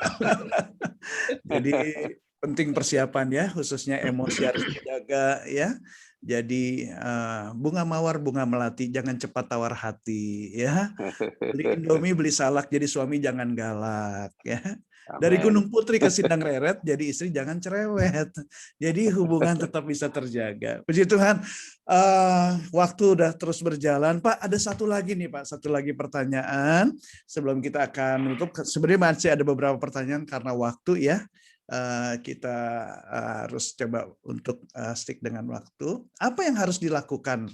Jadi penting persiapan ya, khususnya emosi harus dijaga ya. Jadi bunga mawar, bunga melati, jangan cepat tawar hati ya. Beli Indomie, beli salak, jadi suami jangan galak ya. Dari Gunung Putri ke Sindang Reret, jadi istri jangan cerewet. Jadi hubungan tetap bisa terjaga. Puji Tuhan, waktu udah terus berjalan. Pak, ada satu lagi nih Pak, satu lagi pertanyaan. Sebelum kita akan menutup, sebenarnya masih ada beberapa pertanyaan karena waktu ya. Kita harus coba untuk stick dengan waktu. Apa yang harus dilakukan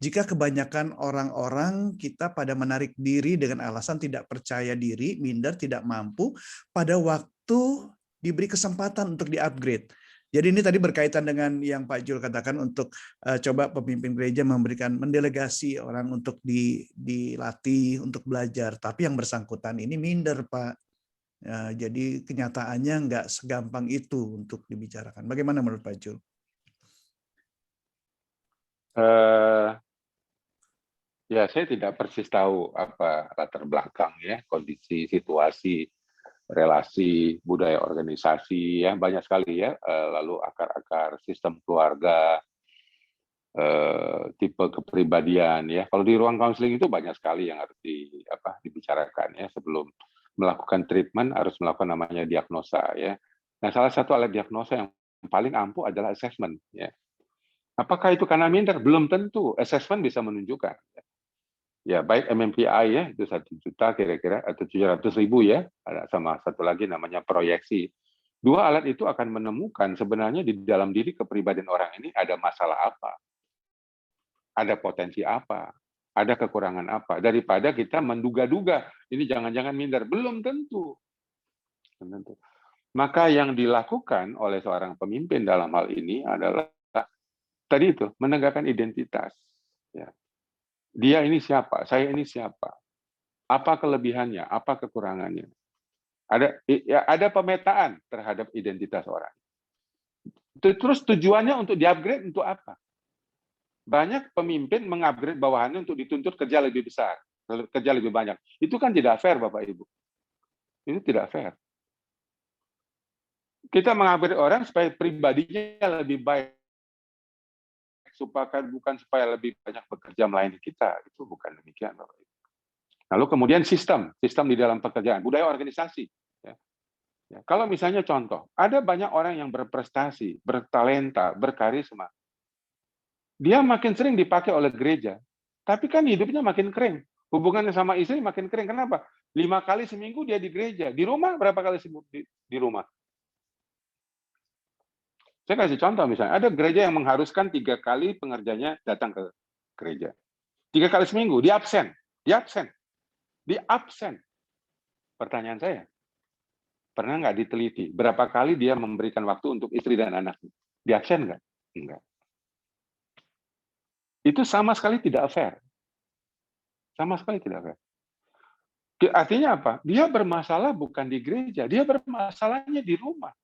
jika kebanyakan orang-orang kita pada menarik diri dengan alasan tidak percaya diri, minder, tidak mampu, pada waktu diberi kesempatan untuk di-upgrade? Jadi ini tadi berkaitan dengan yang Pak Jul katakan untuk coba pemimpin gereja mendelegasi orang untuk dilatih, untuk belajar. Tapi yang bersangkutan ini minder, Pak. Jadi kenyataannya nggak segampang itu untuk dibicarakan. Bagaimana menurut Pak Jul? Ya, saya tidak persis tahu apa latar belakang ya, kondisi, situasi, relasi, budaya organisasi, ya banyak sekali ya. Lalu akar-akar sistem keluarga, tipe kepribadian ya. Kalau di ruang konseling itu banyak sekali yang harus dibicarakan ya sebelum melakukan treatment, harus melakukan namanya diagnosa ya. Nah, salah satu alat diagnosa yang paling ampuh adalah assessment ya. Apakah itu karena minder? Belum tentu. Assessment bisa menunjukkan. Ya, baik MMPI ya, itu 1 juta kira-kira, atau 700.000 ya, ada sama satu lagi namanya proyeksi. 2 alat itu akan menemukan sebenarnya di dalam diri kepribadian orang ini ada masalah apa, ada potensi apa, ada kekurangan apa, daripada kita menduga-duga, ini jangan-jangan minder. Belum tentu. Maka yang dilakukan oleh seorang pemimpin dalam hal ini adalah tadi itu, menegakkan identitas. Ya. Dia ini siapa? Saya ini siapa? Apa kelebihannya? Apa kekurangannya? Ada pemetaan terhadap identitas orang. Terus tujuannya untuk di-upgrade untuk apa? Banyak pemimpin mengupgrade bawahannya untuk dituntut kerja lebih besar, kerja lebih banyak. Itu kan tidak fair, Bapak Ibu. Itu tidak fair. Kita mengupgrade orang supaya pribadinya lebih baik, bukan supaya lebih banyak bekerja melayani kita. Itu bukan demikian, Bapak Ibu. Lalu kemudian sistem di dalam pekerjaan, budaya organisasi. Ya, kalau misalnya contoh, ada banyak orang yang berprestasi, bertalenta, berkarisma. Dia makin sering dipakai oleh gereja, tapi kan hidupnya makin kering. Hubungannya sama istri makin kering. Kenapa? 5 kali seminggu dia di gereja. Di rumah berapa kali seminggu di rumah? Saya kasih contoh misalnya, ada gereja yang mengharuskan 3 kali pengerjanya datang ke gereja. 3 kali seminggu, di absen. Pertanyaan saya, pernah nggak diteliti berapa kali dia memberikan waktu untuk istri dan anaknya? Di absen nggak? Enggak. Itu sama sekali tidak fair. Sama sekali tidak fair. Artinya apa? Dia bermasalah bukan di gereja, dia bermasalahnya di rumah.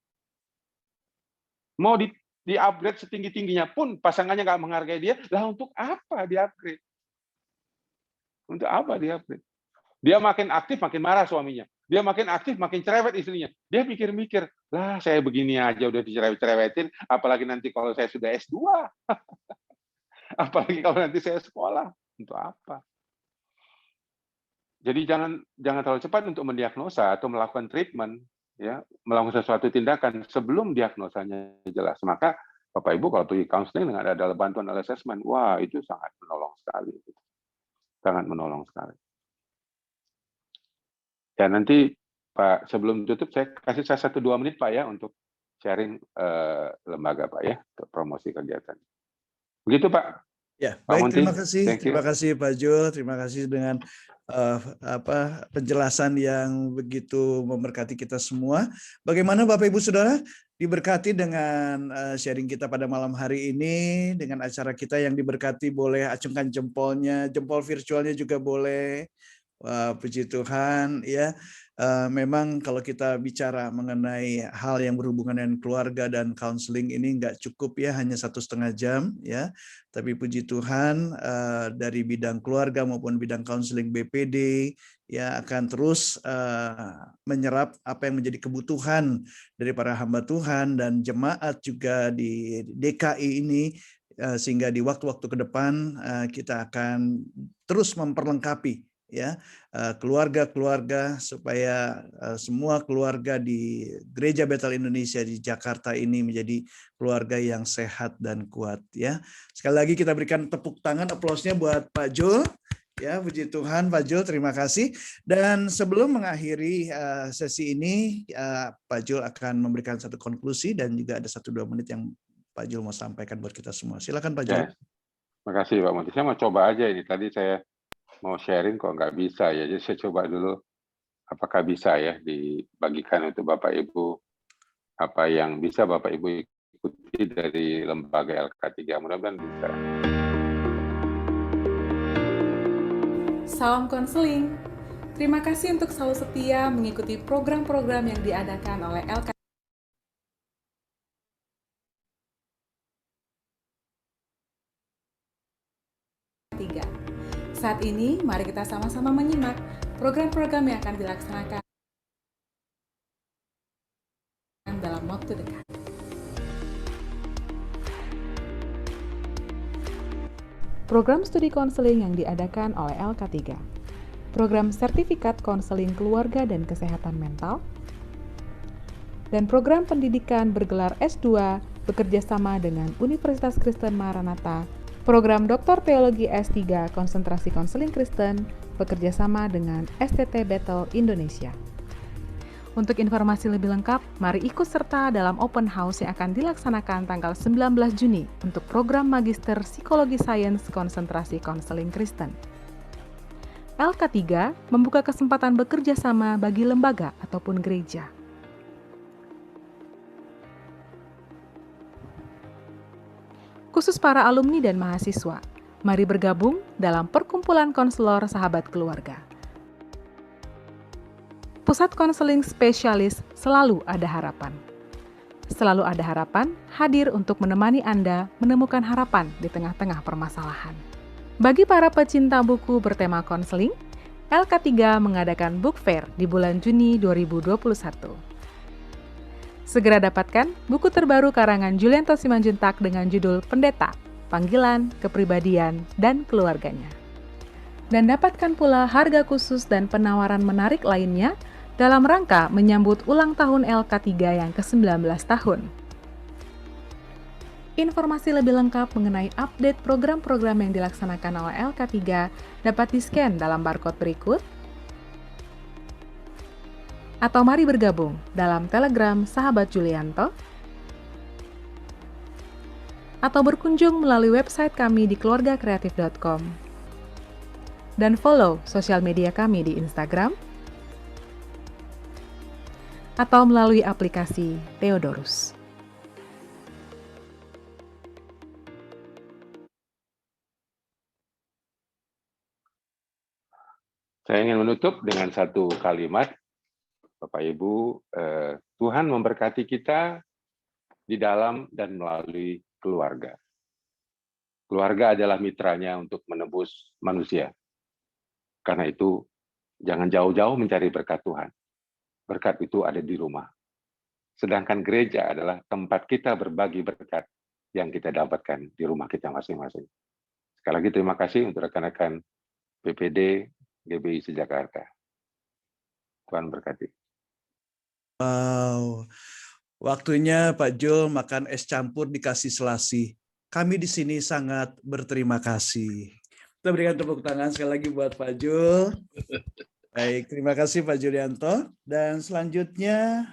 Mau di-upgrade setinggi-tingginya pun pasangannya nggak menghargai dia, lah untuk apa di-upgrade? Untuk apa di-upgrade? Dia makin aktif, makin marah suaminya. Dia makin aktif, makin cerewet istrinya. Dia mikir-mikir, lah saya begini aja udah dicerewet-cerewetin, apalagi nanti kalau saya sudah S2. Apalagi kalau nanti saya sekolah. Untuk apa? Jadi jangan terlalu cepat untuk mendiagnosa atau melakukan treatment, ya, melakukan sesuatu tindakan sebelum diagnosanya jelas. Maka Bapak Ibu kalau pergi counseling dengan ada bantuan assessment, wah itu sangat menolong sekali. Sangat menolong sekali. Ya nanti Pak, sebelum tutup saya kasih 1-2 menit Pak ya untuk sharing lembaga Pak ya, untuk promosi kegiatan. Begitu Pak. Ya, Pak baik, Monty, terima kasih Pak Jul, terima kasih dengan penjelasan yang begitu memberkati kita semua. Bagaimana Bapak Ibu Saudara diberkati dengan sharing kita pada malam hari ini, dengan acara kita yang diberkati, boleh acungkan jempolnya, jempol virtualnya juga boleh. Wah, puji Tuhan ya. Memang kalau kita bicara mengenai hal yang berhubungan dengan keluarga dan counseling ini nggak cukup ya, hanya 1,5 jam ya. Tapi puji Tuhan dari bidang keluarga maupun bidang counseling BPD ya akan terus menyerap apa yang menjadi kebutuhan dari para hamba Tuhan dan jemaat juga di DKI ini, sehingga di waktu-waktu ke depan kita akan terus memperlengkapi ya keluarga-keluarga supaya semua keluarga di Gereja Bethel Indonesia di Jakarta ini menjadi keluarga yang sehat dan kuat ya. Sekali lagi kita berikan tepuk tangan, aplausnya buat Pak Jul. Ya, puji Tuhan Pak Jul, terima kasih. Dan sebelum mengakhiri sesi ini, Pak Jul akan memberikan satu konklusi dan juga ada 1-2 menit yang Pak Jul mau sampaikan buat kita semua. Silakan Pak Jul. Ya, terima kasih Pak Monty. Saya mau coba aja ini. Tadi saya mau sharing kok nggak bisa ya. Jadi saya coba dulu apakah bisa ya dibagikan untuk Bapak Ibu apa yang bisa Bapak Ibu ikuti dari lembaga LK3. Mudah-mudahan bisa. Salam konseling. Terima kasih untuk selalu setia mengikuti program-program yang diadakan oleh LK3. Saat ini, mari kita sama-sama menyimak program-program yang akan dilaksanakan dalam waktu dekat. Program studi konseling yang diadakan oleh LK3. Program sertifikat konseling keluarga dan kesehatan mental. Dan program pendidikan bergelar S2 bekerjasama dengan Universitas Kristen Maranatha. Program Doktor Teologi S3 Konsentrasi Konseling Kristen bekerjasama dengan STT Bethel Indonesia. Untuk informasi lebih lengkap, mari ikut serta dalam open house yang akan dilaksanakan tanggal 19 Juni untuk program Magister Psikologi Sains Konsentrasi Konseling Kristen. LK3 membuka kesempatan bekerja sama bagi lembaga ataupun gereja. Khusus para alumni dan mahasiswa, mari bergabung dalam perkumpulan konselor sahabat keluarga. Pusat Konseling Spesialis Selalu Ada Harapan. Selalu Ada Harapan hadir untuk menemani Anda menemukan harapan di tengah-tengah permasalahan. Bagi para pecinta buku bertema konseling, LK3 mengadakan book fair di bulan Juni 2021. Segera dapatkan buku terbaru karangan Julianto Simanjuntak dengan judul Pendeta, Panggilan, Kepribadian, dan Keluarganya. Dan dapatkan pula harga khusus dan penawaran menarik lainnya dalam rangka menyambut ulang tahun LK3 yang ke-19 tahun. Informasi lebih lengkap mengenai update program-program yang dilaksanakan oleh LK3 dapat di-scan dalam barcode berikut, atau mari bergabung dalam Telegram Sahabat Julianto, atau berkunjung melalui website kami di keluargakreatif.com, dan follow sosial media kami di Instagram, atau melalui aplikasi Theodorus. Saya ingin menutup dengan satu kalimat, Bapak Ibu, Tuhan memberkati kita di dalam dan melalui keluarga. Keluarga adalah mitranya untuk menebus manusia. Karena itu, jangan jauh-jauh mencari berkat Tuhan. Berkat itu ada di rumah. Sedangkan gereja adalah tempat kita berbagi berkat yang kita dapatkan di rumah kita masing-masing. Sekali lagi terima kasih untuk rekan-rekan PPD GBI Jakarta. Tuhan berkati. Wow, waktunya Pak Jul makan es campur dikasih selasi. Kami di sini sangat berterima kasih. Kita berikan tepuk tangan sekali lagi buat Pak Jul. Baik, terima kasih Pak Julianto. Dan selanjutnya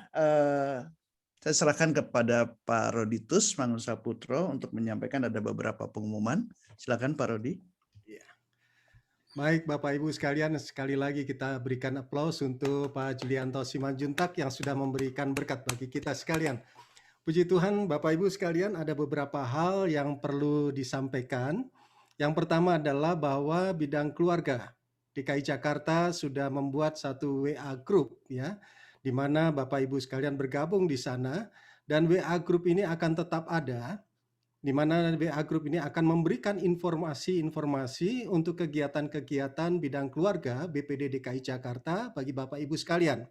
saya serahkan kepada Pak Roditus Mangunsaputra untuk menyampaikan ada beberapa pengumuman. Silakan Pak Rodi. Baik Bapak Ibu sekalian, sekali lagi kita berikan aplaus untuk Pak Julianto Simanjuntak yang sudah memberikan berkat bagi kita sekalian. Puji Tuhan Bapak Ibu sekalian, ada beberapa hal yang perlu disampaikan. Yang pertama adalah bahwa bidang keluarga DKI Jakarta sudah membuat satu WA group ya, di mana Bapak Ibu sekalian bergabung di sana, dan WA group ini akan tetap ada, di mana WA Group ini akan memberikan informasi-informasi untuk kegiatan-kegiatan bidang keluarga BPD DKI Jakarta bagi Bapak Ibu sekalian.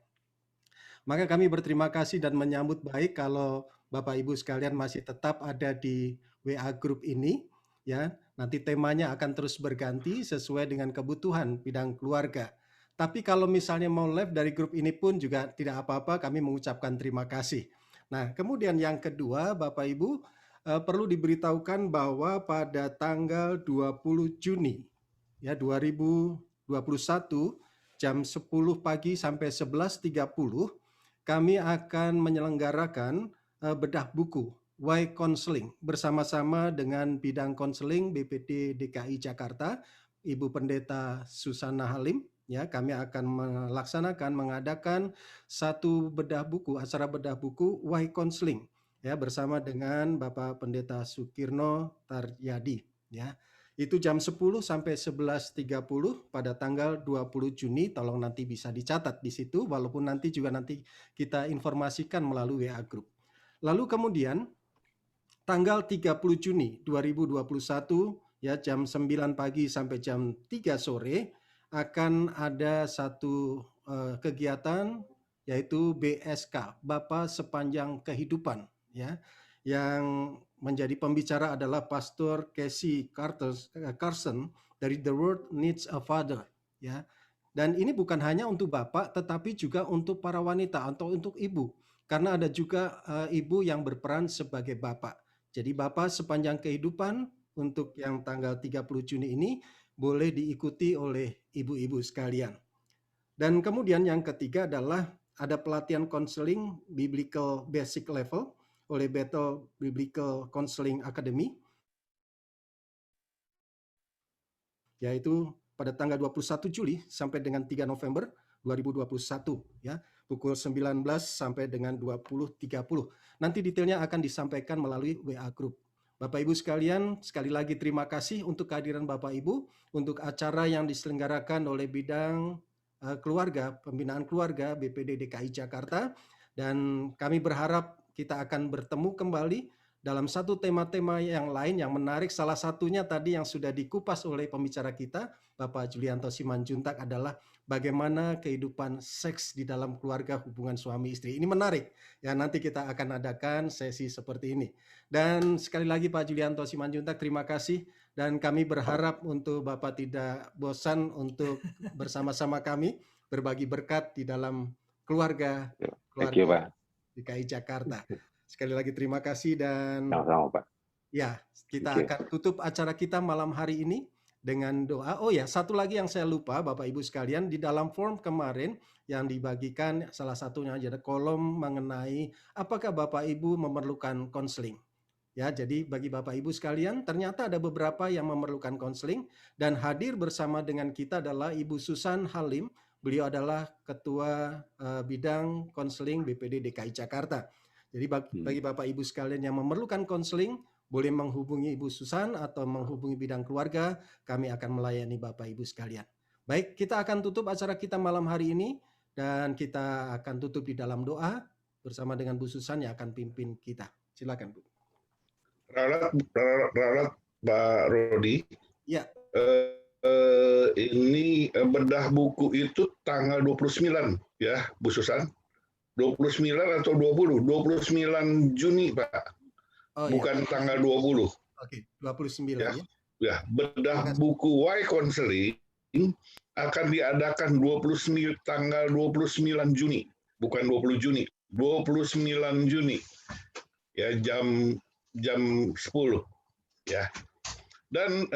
Maka kami berterima kasih dan menyambut baik kalau Bapak Ibu sekalian masih tetap ada di WA Group ini. Ya, nanti temanya akan terus berganti sesuai dengan kebutuhan bidang keluarga. Tapi kalau misalnya mau live dari grup ini pun juga tidak apa-apa, kami mengucapkan terima kasih. Nah, kemudian yang kedua, Bapak Ibu, perlu diberitahukan bahwa pada tanggal 20 Juni ya 2021 jam 10 pagi sampai 11.30 kami akan menyelenggarakan bedah buku Why Counseling bersama-sama dengan bidang konseling BPD DKI Jakarta, Ibu Pendeta Susana Halim. Ya, kami akan mengadakan satu acara bedah buku Why Counseling ya bersama dengan Bapak Pendeta Sukirno Taryadi ya. Itu jam 10 sampai 11.30 pada tanggal 20 Juni, tolong nanti bisa dicatat di situ walaupun nanti kita informasikan melalui WA Group. Lalu kemudian tanggal 30 Juni 2021 ya jam 9 pagi sampai jam 3 sore akan ada satu kegiatan yaitu BSK, Bapa Sepanjang Kehidupan ya, yang menjadi pembicara adalah Pastor Casey Carson dari The World Needs a Father ya. Dan ini bukan hanya untuk bapak tetapi juga untuk para wanita atau untuk ibu, karena ada juga ibu yang berperan sebagai bapak. Jadi Bapa Sepanjang Kehidupan untuk yang tanggal 30 Juni ini boleh diikuti oleh ibu-ibu sekalian. Dan kemudian yang ketiga adalah ada pelatihan konseling Biblical Basic Level oleh Bethel Biblical Counseling Academy, yaitu pada tanggal 21 Juli sampai dengan 3 November 2021 ya, pukul 19 sampai dengan 20.30. Nanti detailnya akan disampaikan melalui WA Group. Bapak Ibu sekalian, sekali lagi terima kasih untuk kehadiran Bapak Ibu untuk acara yang diselenggarakan oleh bidang keluarga, pembinaan keluarga BPD DKI Jakarta, dan kami berharap kita akan bertemu kembali dalam satu tema-tema yang lain yang menarik. Salah satunya tadi yang sudah dikupas oleh pembicara kita, Bapak Julianto Simanjuntak, adalah bagaimana kehidupan seks di dalam keluarga, hubungan suami istri. Ini menarik ya, nanti kita akan adakan sesi seperti ini. Dan sekali lagi Pak Julianto Simanjuntak, terima kasih, dan kami berharap untuk Bapak tidak bosan untuk bersama-sama kami berbagi berkat di dalam keluarga DKI Jakarta. Sekali lagi terima kasih, dan Sama-sama, Pak. ya, kita akan tutup acara kita malam hari ini dengan doa. Oh ya, satu lagi yang saya lupa Bapak Ibu sekalian, di dalam form kemarin yang dibagikan salah satunya ada kolom mengenai apakah Bapak Ibu memerlukan konseling. Ya, jadi bagi Bapak Ibu sekalian, ternyata ada beberapa yang memerlukan konseling, dan hadir bersama dengan kita adalah Ibu Susan Halim. Beliau adalah Ketua Bidang Konseling BPD DKI Jakarta. Jadi bagi Bapak Ibu sekalian yang memerlukan konseling, boleh menghubungi Ibu Susan atau menghubungi bidang keluarga. Kami akan melayani Bapak Ibu sekalian. Baik, kita akan tutup acara kita malam hari ini, dan kita akan tutup di dalam doa bersama dengan Bu Susan yang akan pimpin kita. Silakan, Bu. Ralat Pak Rodi. Ya. Ini bedah buku itu tanggal 29 ya, Bu Susan. 29 atau 20? 29 Juni, Pak. Oh, bukan ya. Tanggal 20. Oke, 29 ya. ya. Ya, bedah buku Why Counseling akan diadakan tanggal 29 Juni, bukan 20 Juni. 29 Juni. Ya, jam 10 ya. Dan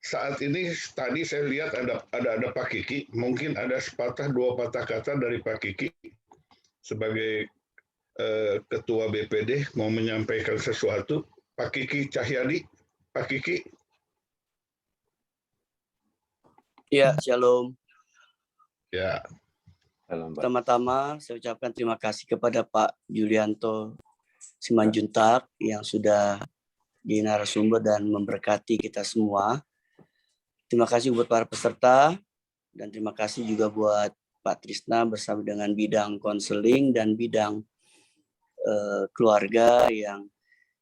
saat ini tadi saya lihat ada Pak Kiki, mungkin ada sepatah dua patah kata dari Pak Kiki sebagai Ketua BPD mau menyampaikan sesuatu. Pak Kiki Cahyadi, Pak Kiki. Ya, shalom. Ya. Pertama-tama saya ucapkan terima kasih kepada Pak Julianto Simanjuntak yang sudah di narasumber dan memberkati kita semua. Terima kasih buat para peserta, dan terima kasih juga buat Pak Trisna bersama dengan bidang konseling dan bidang keluarga yang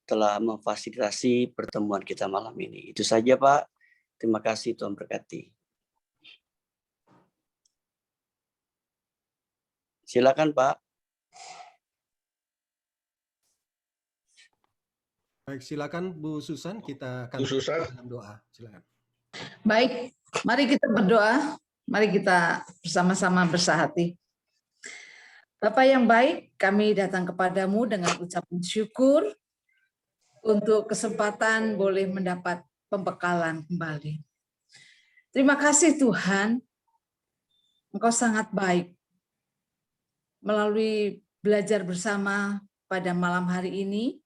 telah memfasilitasi pertemuan kita malam ini. Itu saja, Pak. Terima kasih, Tuhan berkati. Silakan, Pak. Baik, silakan Bu Susan, kita akan dalam doa. Silakan. Baik, mari kita berdoa, mari kita bersama-sama bersahati. Bapa yang baik, kami datang kepadamu dengan ucapan syukur untuk kesempatan boleh mendapat pembekalan kembali. Terima kasih Tuhan, Engkau sangat baik. Melalui belajar bersama pada malam hari ini,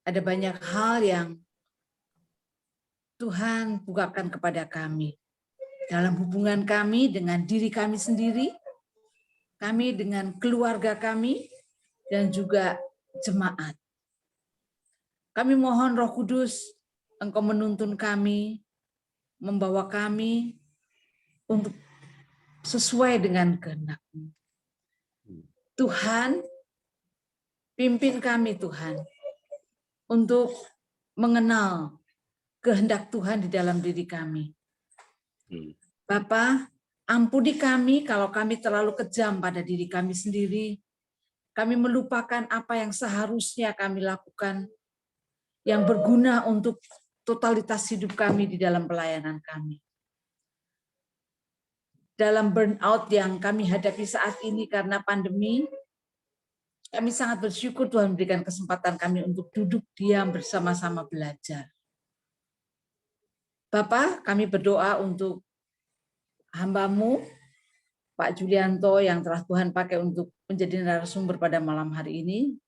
ada banyak hal yang Tuhan bukakan kepada kami. Dalam hubungan kami dengan diri kami sendiri, kami dengan keluarga kami, dan juga jemaat. Kami mohon Roh Kudus, Engkau menuntun kami, membawa kami untuk sesuai dengan kehendak-Mu. Tuhan, pimpin kami Tuhan, untuk mengenal kehendak Tuhan di dalam diri kami. Bapa, ampuni kami kalau kami terlalu kejam pada diri kami sendiri. Kami melupakan apa yang seharusnya kami lakukan, yang berguna untuk totalitas hidup kami di dalam pelayanan kami. Dalam burnout yang kami hadapi saat ini karena pandemi, kami sangat bersyukur Tuhan memberikan kesempatan kami untuk duduk diam bersama-sama belajar. Bapak, kami berdoa untuk hamba-Mu, Pak Julianto, yang telah Tuhan pakai untuk menjadi narasumber pada malam hari ini.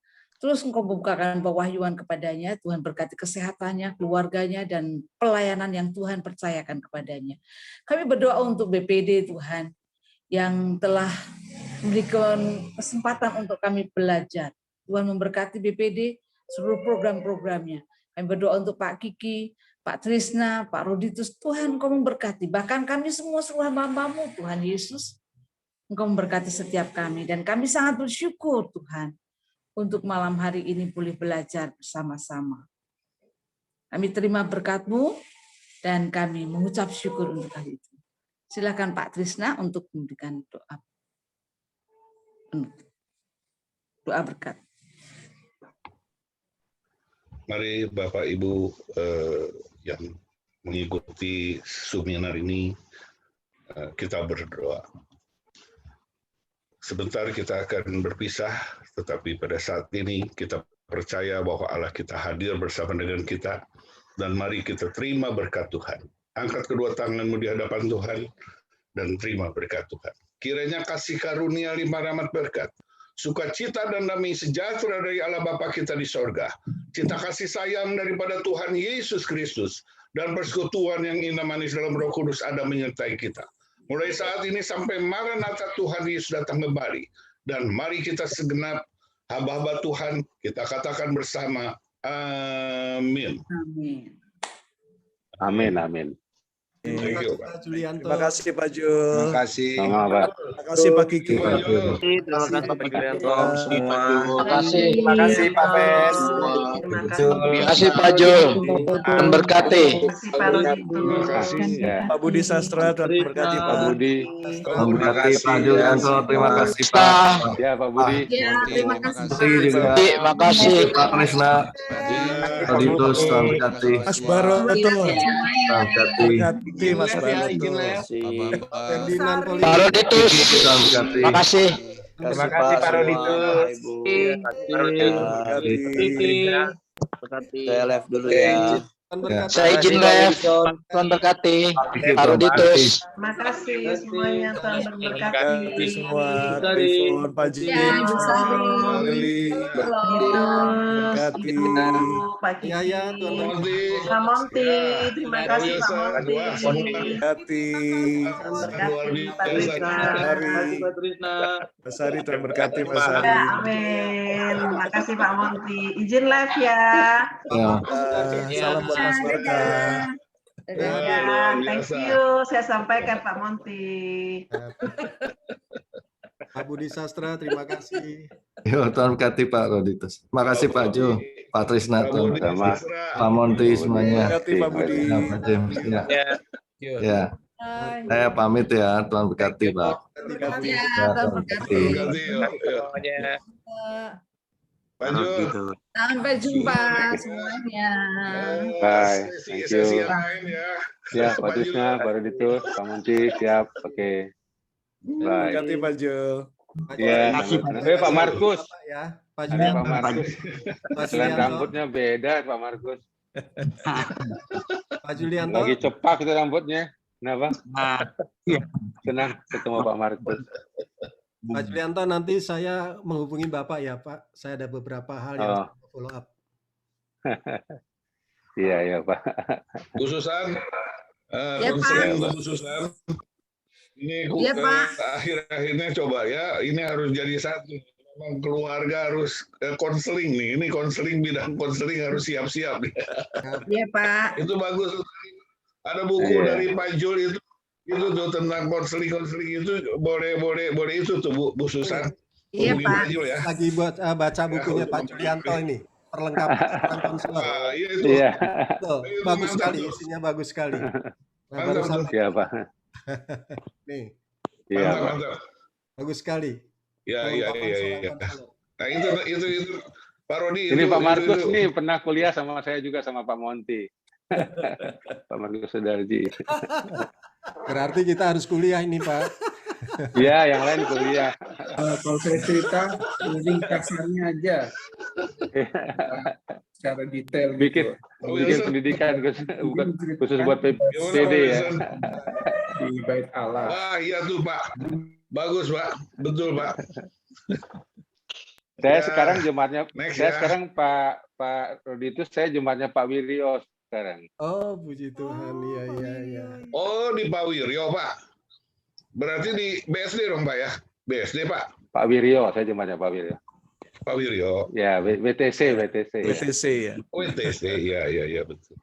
Terus Engkau bukakan pewahyuan kepadanya, Tuhan berkati kesehatannya, keluarganya, dan pelayanan yang Tuhan percayakan kepadanya. Kami berdoa untuk BPD Tuhan, yang telah memberikan kesempatan untuk kami belajar. Tuhan memberkati BPD, seluruh program-programnya. Kami berdoa untuk Pak Kiki, Pak Trisna, Pak Roditus, Tuhan Engkau memberkati. Bahkan kami semua seluruh hamba-Mu, Tuhan Yesus, Engkau memberkati setiap kami. Dan kami sangat bersyukur Tuhan, untuk malam hari ini boleh belajar bersama-sama. Kami terima berkat-Mu dan kami mengucap syukur untuk hal itu. Silakan Pak Trisna untuk memberikan doa berkat. Mari Bapak Ibu yang mengikuti seminar ini, kita berdoa. Sebentar kita akan berpisah, tetapi pada saat ini kita percaya bahwa Allah kita hadir bersama dengan kita, dan mari kita terima berkat Tuhan. Angkat kedua tanganmu di hadapan Tuhan, dan terima berkat Tuhan. Kiranya kasih karunia limpah rahmat berkat, sukacita dan damai sejahtera dari Allah Bapa kita di sorga, cinta kasih sayang daripada Tuhan Yesus Kristus, dan persekutuan yang indah manis dalam Roh Kudus ada menyertai kita. Mulai saat ini sampai Maranatha Tuhan Yesus datang kembali. Dan mari kita segenap hamba-hamba Tuhan, kita katakan bersama, amin. Amin. Amin, amin. Thank you, Pak. Pak Julianto. Terima kasih Pak Jul. Terima kasih. Sama, Pak. Terima kasih Pak Kiki. Terima kasih. Terima kasih Pak Julianto semua. Terima kasih Pak Pes. Terima kasih Pak Jul. Tuhan berkati. Terima kasih ya. Pak Budi Sastra, Tuhan berkati Pak. Pak Budi. Tuhan berkati Pak Julianto. Terima kasih Pak. Ya, Pak Budi. Ya, terima kasih. Terima kasih Pak Trisna. Auditus, Tuhan berkati. Mas Baroto. Tuhan berkati. Berkati Mas Baroto. Ferdinand Poli. Pak Roditus. Tuhan berkati. Terima kasih. Terima kasih Pak Roditus. Saya live dulu ya. Saya izin live. Tuhan berkati. Pak Roditus. Terima kasih semuanya, Tuhan memberkati. Semua, Trifon, Pak Jim, Lili, berkati. Pak Kiki, Ya, ya, Tuhan memberkati. Pak Monti, terima kasih Pak Monti. Berkati. Tuhan berkati Pak Trisna. Mas Ari, Tuhan berkati Mas Ya, Ari. amin. Terima kasih Pak Monti. Izin live ya. Salam buat Mas Marka. Ya, thank you. Saya sampaikan Pak Monti. Pak Budi Sastra, terima kasih. Yo, Tuhan berkati Pak Roditus. Terima kasih Pak Jul, Pak Trisna, Tuhan Sama. Pak Monti semuanya. Terima kasih Pak Budi. Ya, Pak James. Ya. Saya pamit ya, Tuhan berkati Pak. Ya, Tuhan berkati. Pak Jul. Sampai jumpa semuanya. Bye. Thank you. Sesi yang lain ya. Ya, Pak Trisna, Pak Roditus, Pak Monti, siap. Oke. Bye. Berkati Pak Jul. Ya, Pak Markus. Ya, Pak Ada Pak Julianto. Markus. Pak Selain Julianto. rambutnya beda, Pak Markus. Pak Julianto. Lagi cepak itu rambutnya. Kenapa? Senang ketemu Pak Markus. Pak Julianto, nanti saya menghubungi Bapak ya Pak. Saya ada beberapa hal yang Oh. follow up. Iya, iya Pak. Khususan, Ya, konseling Pak. khususan. Ini Ya, Pak. akhir-akhirnya coba ya, ini harus jadi satu. Memang keluarga harus konseling nih. Ini konseling, bidang konseling harus siap-siap. Iya Pak. Itu bagus. Ada buku Iya. dari Pak Jul itu tuh tentang konseling itu boleh itu tuh Bu Susan. Iya Hubungi Pak. Pak Jul ya. Lagi buat baca bukunya Pak Julianto ini. Perlengkapan tentang konselor. Iya itu. Iya. Betul, Itu bagus mantap sekali, tuh. isinya bagus sekali. Nah, Mantap baru tuh. sampai Iya Pak. nih, Iya Mantap, Pak. mantap. bagus sekali. Ya, iya, Perlengkapan iya, seorang iya. konselor. Nah itu Pak Rodi. Ini Pak Markus itu. nih pernah kuliah sama saya juga sama Pak Monti. Pak Markus Sudarji. Berarti kita harus kuliah ini Pak. Iya, yang lain kuliah. Kalau saya cerita, ringkasannya aja secara detail. Bikin pendidikan bukan khusus buat PPD ya. Di Bait Allah. Ah iya tuh Pak. Bagus Pak. Betul Pak. Saya Ya, sekarang jemaatnya, next saya ya. sekarang Pak Roditus, saya jemaatnya Pak Wiryo sekarang. Oh, puji Tuhan. Iya, iya, iya. Oh, di Pak Wiryo, Pak. Berarti di BSD dong, Pak ya? BSD, Pak. Pak Wiryo, saya jemaatnya Pak Wiryo. Pak Wiryo. Ya, WTC. WTC ya. WTC, iya, betul.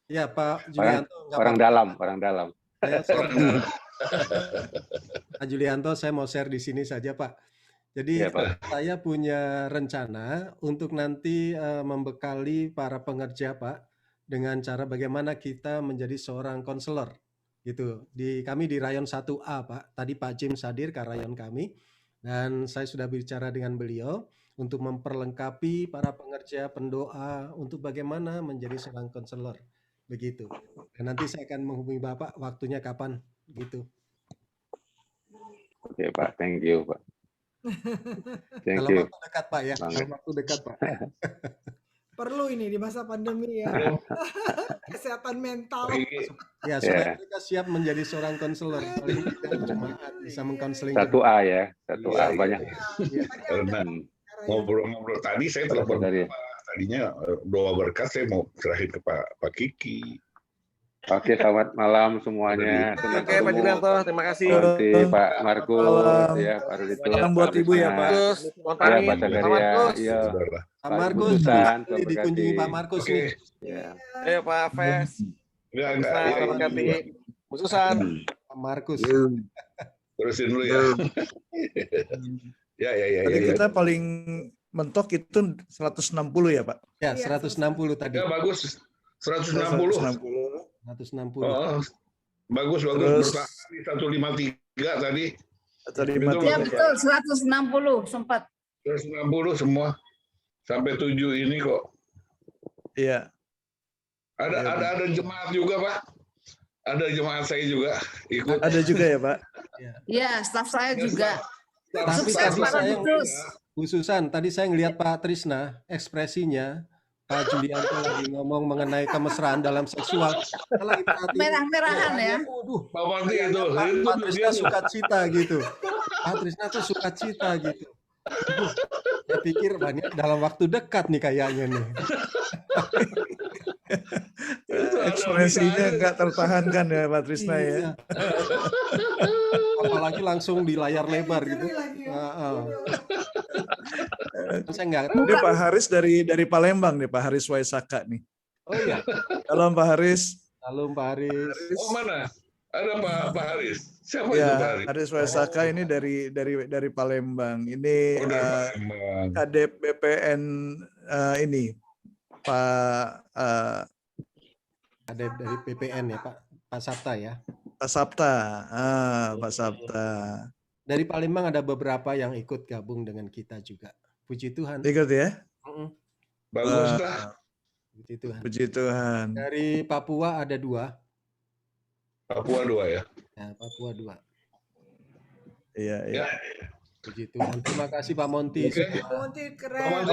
Ya, Pak Orang, Julianto. nggak orang apa-apa. dalam. Pak Julianto, saya mau share di sini saja, Pak. Jadi Ya, Pak. saya punya rencana untuk nanti membekali para pengerja, Pak, dengan cara bagaimana kita menjadi seorang konselor, gitu. Kami di Rayon 1A, Pak. Tadi Pak James hadir ke rayon kami, dan saya sudah bicara dengan beliau untuk memperlengkapi para pengerja, pendoa untuk bagaimana menjadi seorang konselor, begitu. Dan nanti saya akan menghubungi Bapak waktunya kapan, gitu. Oke, Pak. Thank you, Pak. Thank Dalam you. waktu dekat, Pak ya. Banget. Dalam waktu dekat, Pak. Perlu ini di masa pandemi ya. Kesehatan mental. Ya, supaya mereka siap menjadi seorang konselor. Paling tidak jemaat bisa mengkonseling. 1A ya, 1A banyak. Karena ngobrol-ngobrol tadi saya telepon tadinya doa berkat saya mau serahin ke Pak Kiki. Oke, selamat malam semuanya. Oke, Pak Julianto, terima kasih. Oke, Pak Markus, ya, Pak Roditus. Salam buat Ibu ya, Pak. Ya, Pak Zakaria, iya. Pak Markus, dikunjungi Pak Markus nih. Ya. Ayo Pak Fes. Berkati. Khususan. Pak Markus. Terusin dulu ya. Ya. Tadi kita paling mentok itu 160 ya, Pak? Ya, 160 tadi. Ya, bagus. 160. 160. Oh, bagus. Terus, Bertahan di 153 tadi. Ya betul, 160 sempat. 160 semua. Sampai 7 ini kok. Iya. Ada jemaat juga, Pak. Ada jemaat saya juga ikut. Ada juga ya, Pak? Ya, staf saya juga. Tapi Sukses tadi Pak saya Roditus. khususan tadi saya ngelihat Pak Trisna, ekspresinya Pak Julianto lagi ngomong mengenai kemesraan dalam seksual. Merah-merahan ya. Pak Wanti itu. Pak Trisna sukacita gitu. Pak Trisna tuh sukacita gitu. Saya pikir ini dalam waktu dekat nih kayaknya nih. Ekspresinya nggak tertahankan ya, Pak Trisna ya. Apalagi langsung di layar lebar gitu. Saya nggak. Ini Pak Haris dari Palembang nih, Pak Haris Waisaka nih. Oh iya. Halo Pak Haris. Halo Pak Haris. Oh mana? Ada Pak Haris. Siapa ya, itu Pak Haris? Haris Waisaka ini dari Palembang. Ini Kadep BPN ini Pak Kadep dari PPN ya Pak Sabta ya. Pak Sabta. Pak Sabta. Dari Palembang ada beberapa yang ikut gabung dengan kita juga. Puji Tuhan. Ikut ya? Bagus lah. Puji Tuhan. Puji Tuhan. Dari Papua ada 2. Papua 2 ya? Ya, Papua 2. Iya. Puji Tuhan. Terima kasih Pak Monti. Pak Monti keren.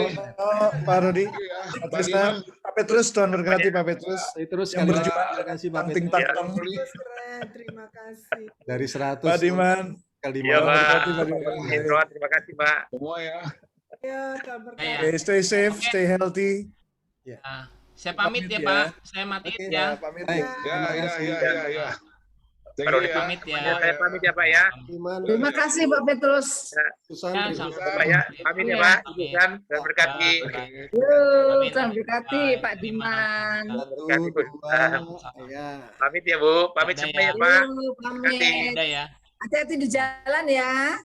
Pak Rudi. Pak Trisna. Pak Petrus, Tuhan berkati Pak Petrus. Terus yang berjuang. Terima kasih Pak Petrus. Keren, terima kasih. Dari 100. Pak Diman. Iya, Pak. Terima kasih, Pak. Semua ya. Ya, kabar. Stay safe, stay healthy. Ya. Saya pamit ya, Pak. Saya matiin ya. Pamit. Ya. Pamit ya. Saya pamit ya, Pak ya. Terima kasih Pak Petrus. Ya, Pak ya. Pamit ya, Pak. Tuhan dan berkati. Tuhan berkati Pak Diman. Pamit ya, Bu. Pamit semua ya, Pak. Pamit. Udah ya. Hati-hati di jalan ya.